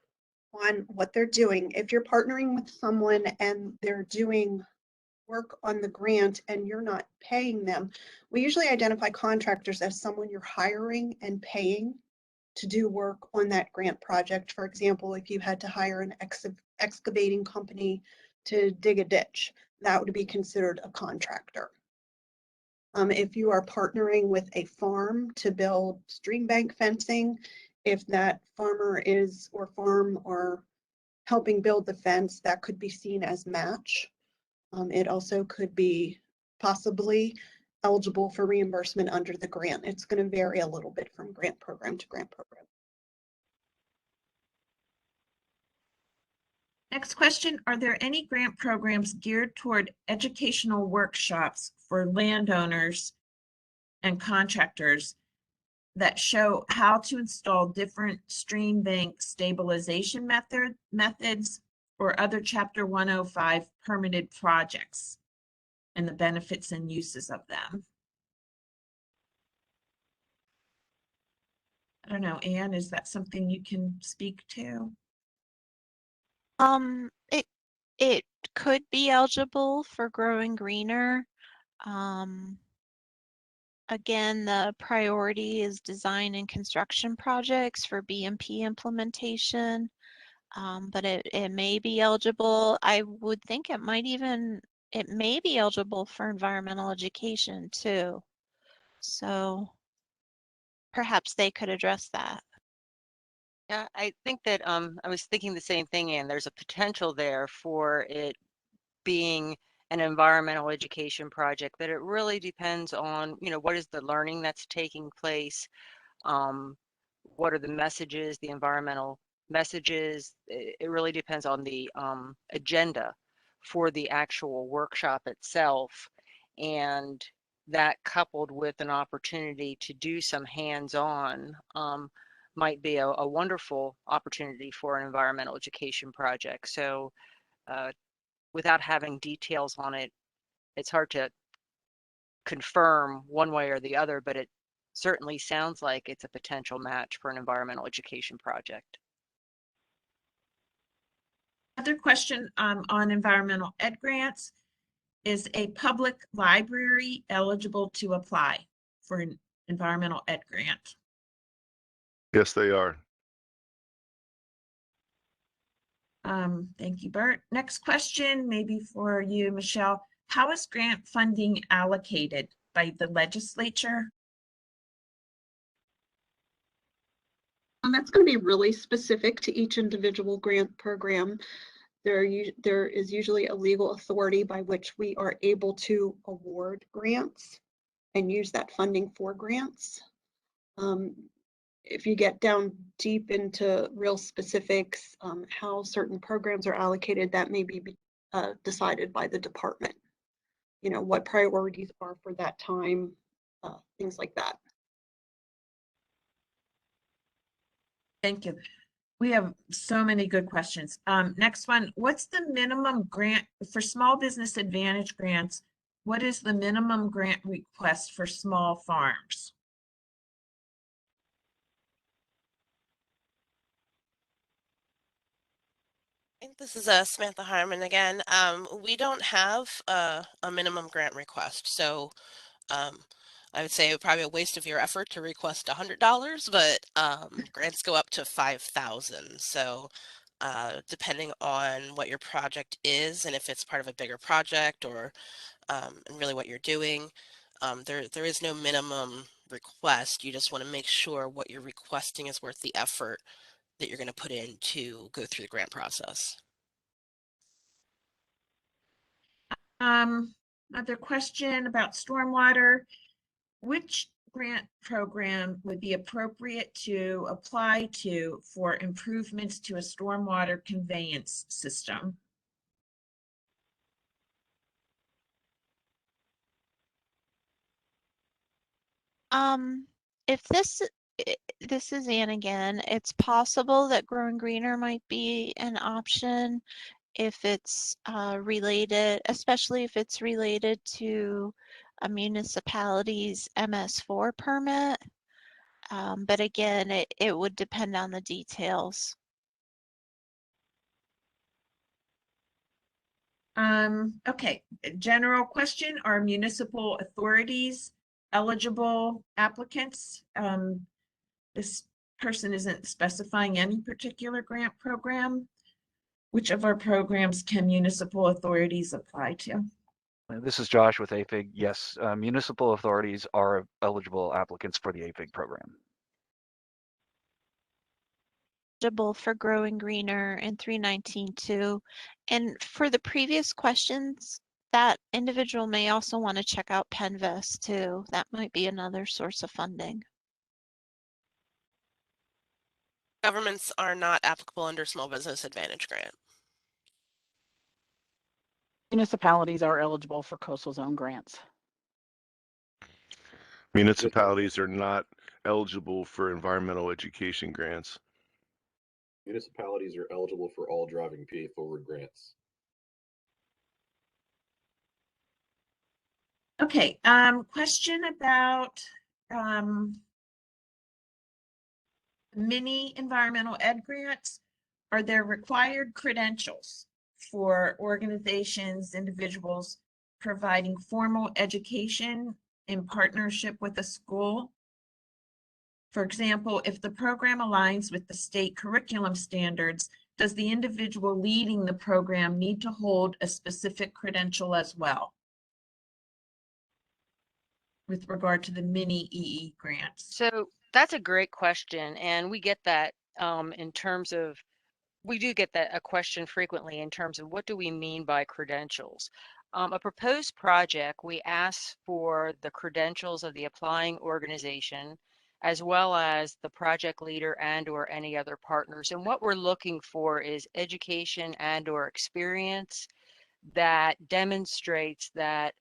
on what they're doing. If you're partnering with someone and they're doing work on the grant and you're not paying them, we usually identify contractors as someone you're hiring and paying to do work on that grant project. For example, if you had to hire an excavating company to dig a ditch, that would be considered a contractor. If you are partnering with a farm to build stream bank fencing, if that farmer is or farm or helping build the fence, that could be seen as match. It also could be possibly eligible for reimbursement under the grant. It's going to vary a little bit from grant program to grant program. Next question, are there any grant programs geared toward educational workshops for landowners and contractors that show how to install different stream bank stabilization methods or other Chapter 105 permitted projects and the benefits and uses of them? I don't know, Anne, is that something you can speak to? It could be eligible for Growing Greener. Again, the priority is design and construction projects for BMP implementation, but it may be eligible. I would think it may be eligible for environmental education too. So perhaps they could address that. Yeah, I think that I was thinking the same thing, and there's a potential there for it being an environmental education project, but it really depends on, what is the learning that's taking place? What are the messages, the environmental messages? It really depends on the agenda for the actual workshop itself. And that coupled with an opportunity to do some hands-on might be a wonderful opportunity for an environmental education project. So without having details on it, it's hard to confirm one way or the other, but it certainly sounds like it's a potential match for an environmental education project. Another question on environmental ed grants. Is a public library eligible to apply for an environmental ed grant? Yes, they are. Thank you, Bert. Next question, maybe for you, Michelle. How is grant funding allocated by the legislature? And that's going to be really specific to each individual grant program. There is usually a legal authority by which we are able to award grants and use that funding for grants. If you get down deep into real specifics, how certain programs are allocated, that may be decided by the department. What priorities are for that time, things like that. Thank you. We have so many good questions. Next one, what's the minimum grant for small business advantage grants? What is the minimum grant request for small farms? I think this is Samantha Harmon again. We don't have a minimum grant request, so I would say probably a waste of your effort to request $100, but grants go up to $5,000. So depending on what your project is and if it's part of a bigger project or and really what you're doing. There is no minimum request. You just want to make sure what you're requesting is worth the effort that you're going to put in to go through the grant process. Another question about stormwater. Which grant program would be appropriate to apply to for improvements to a stormwater conveyance system? If this is Ann again, it's possible that Growing Greener might be an option if it's related, especially if it's related to a municipality's MS4 permit. But again, it would depend on the details. Okay, general question, are municipal authorities eligible applicants? This person isn't specifying any particular grant program. Which of our programs can municipal authorities apply to? This is Josh with AFIG. Yes, municipal authorities are eligible applicants for the AFIG program. Eligible for Growing Greener and 319-2. And for the previous questions, that individual may also want to check out Penvest too. That might be another source of funding. Governments are not applicable under Small Business Advantage Grant. Municipalities are eligible for coastal zone grants. Municipalities are not eligible for environmental education grants. Municipalities are eligible for all driving PA forward grants. Okay, question about mini environmental ed grants. Are there required credentials for organizations, individuals providing formal education in partnership with a school? For example, if the program aligns with the state curriculum standards, does the individual leading the program need to hold a specific credential as well? With regard to the mini EE grants. So that's a great question. And we get that in terms of, we do get that a question frequently in terms of what do we mean by credentials? A proposed project, we ask for the credentials of the applying organization, as well as the project leader and or any other partners. And what we're looking for is education and or experience that demonstrates that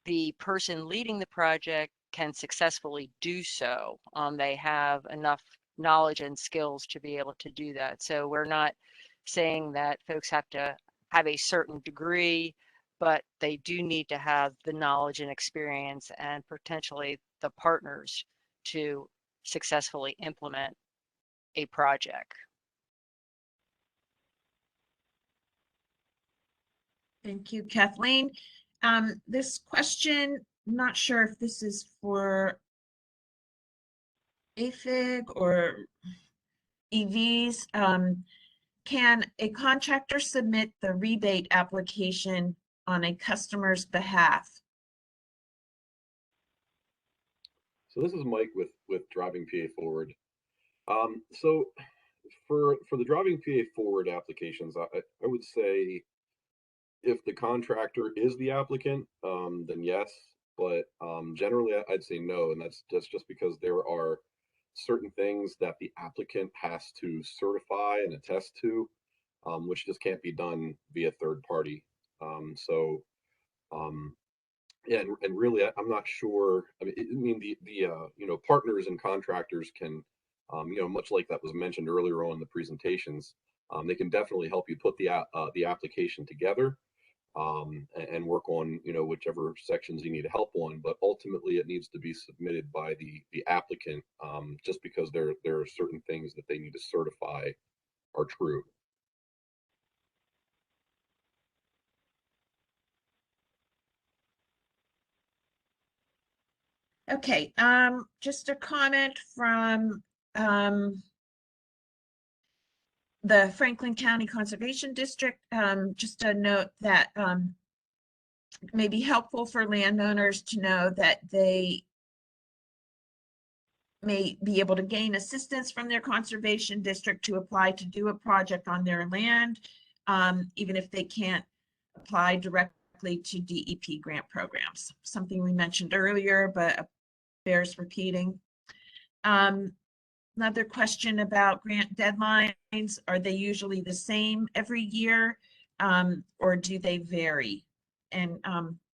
the person leading the project can successfully do so. They have enough knowledge and skills to be able to do that. So we're not saying that folks have to have a certain degree, but they do need to have the knowledge and experience and potentially the partners to successfully implement a project. Thank you, Kathleen. This question, not sure if this is for AFIG or EVs. Can a contractor submit the rebate application on a customer's behalf? So this is Mike with Driving PA Forward. So for the Driving PA Forward applications, I would say if the contractor is the applicant, then yes, but generally I'd say no, and that's just because there are certain things that the applicant has to certify and attest to, which just can't be done via third party. Yeah, and really, I'm not sure. I mean, the partners and contractors can, much like that was mentioned earlier on in the presentations, they can definitely help you put the application together, and work on whichever sections you need help on. But ultimately, it needs to be submitted by the applicant, just because there are certain things that they need to certify are true. Okay, just a comment from the Franklin County Conservation District, just a note that may be helpful for landowners to know that they may be able to gain assistance from their conservation district to apply to do a project on their land, even if they can't apply directly to DEP grant programs. Something we mentioned earlier, but bears repeating. Another question about grant deadlines. Are they usually the same every year, or do they vary? And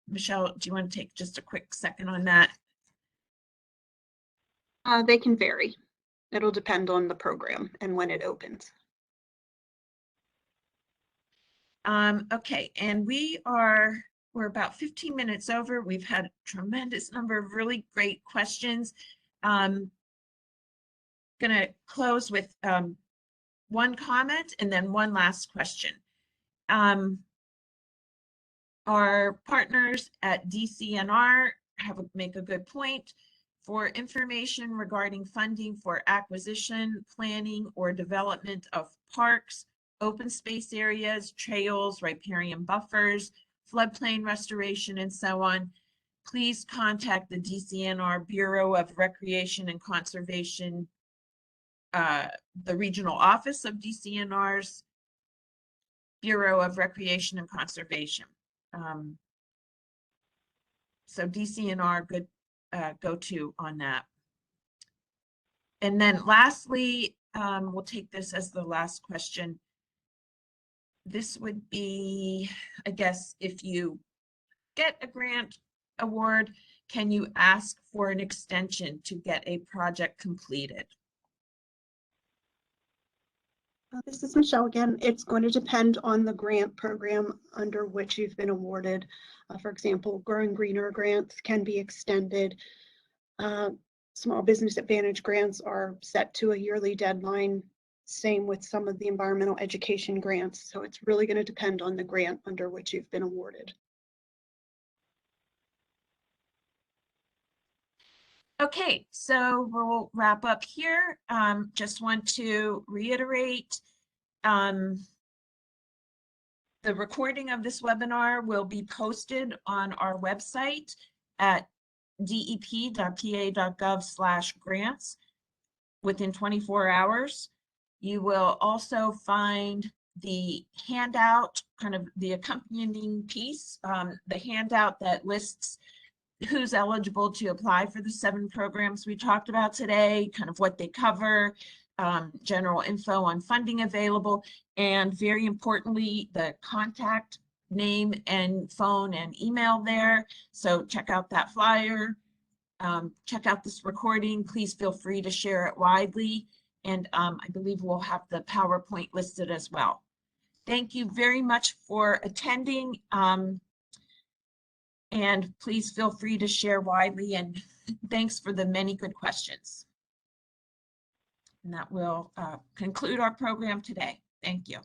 Michelle, do you want to take just a quick second on that? They can vary. It'll depend on the program and when it opens. Okay, and we're about 15 minutes over. We've had a tremendous number of really great questions. Gonna close with one comment and then one last question. Our partners at DCNR make a good point. For information regarding funding for acquisition, planning, or development of parks, open space areas, trails, riparian buffers, floodplain restoration, and so on, please contact the DCNR Bureau of Recreation and Conservation, the regional office of DCNR's Bureau of Recreation and Conservation. So DCNR, good go-to on that. And then lastly, we'll take this as the last question. This would be, I guess, if you get a grant award, can you ask for an extension to get a project completed? This is Michelle again. It's going to depend on the grant program under which you've been awarded. For example, Growing Greener grants can be extended. Small Business Advantage grants are set to a yearly deadline. Same with some of the environmental education grants. So it's really going to depend on the grant under which you've been awarded. Okay, so we'll wrap up here. Just want to reiterate, the recording of this webinar will be posted on our website at dep.pa.gov/grants within 24 hours. You will also find the handout, kind of the accompanying piece, the handout that lists who's eligible to apply for the 7 programs we talked about today, kind of what they cover, general info on funding available, and very importantly, the contact name and phone and email there. So check out that flyer, check out this recording. Please feel free to share it widely. And I believe we'll have the PowerPoint listed as well. Thank you very much for attending. And please feel free to share widely, and thanks for the many good questions. And that will conclude our program today. Thank you.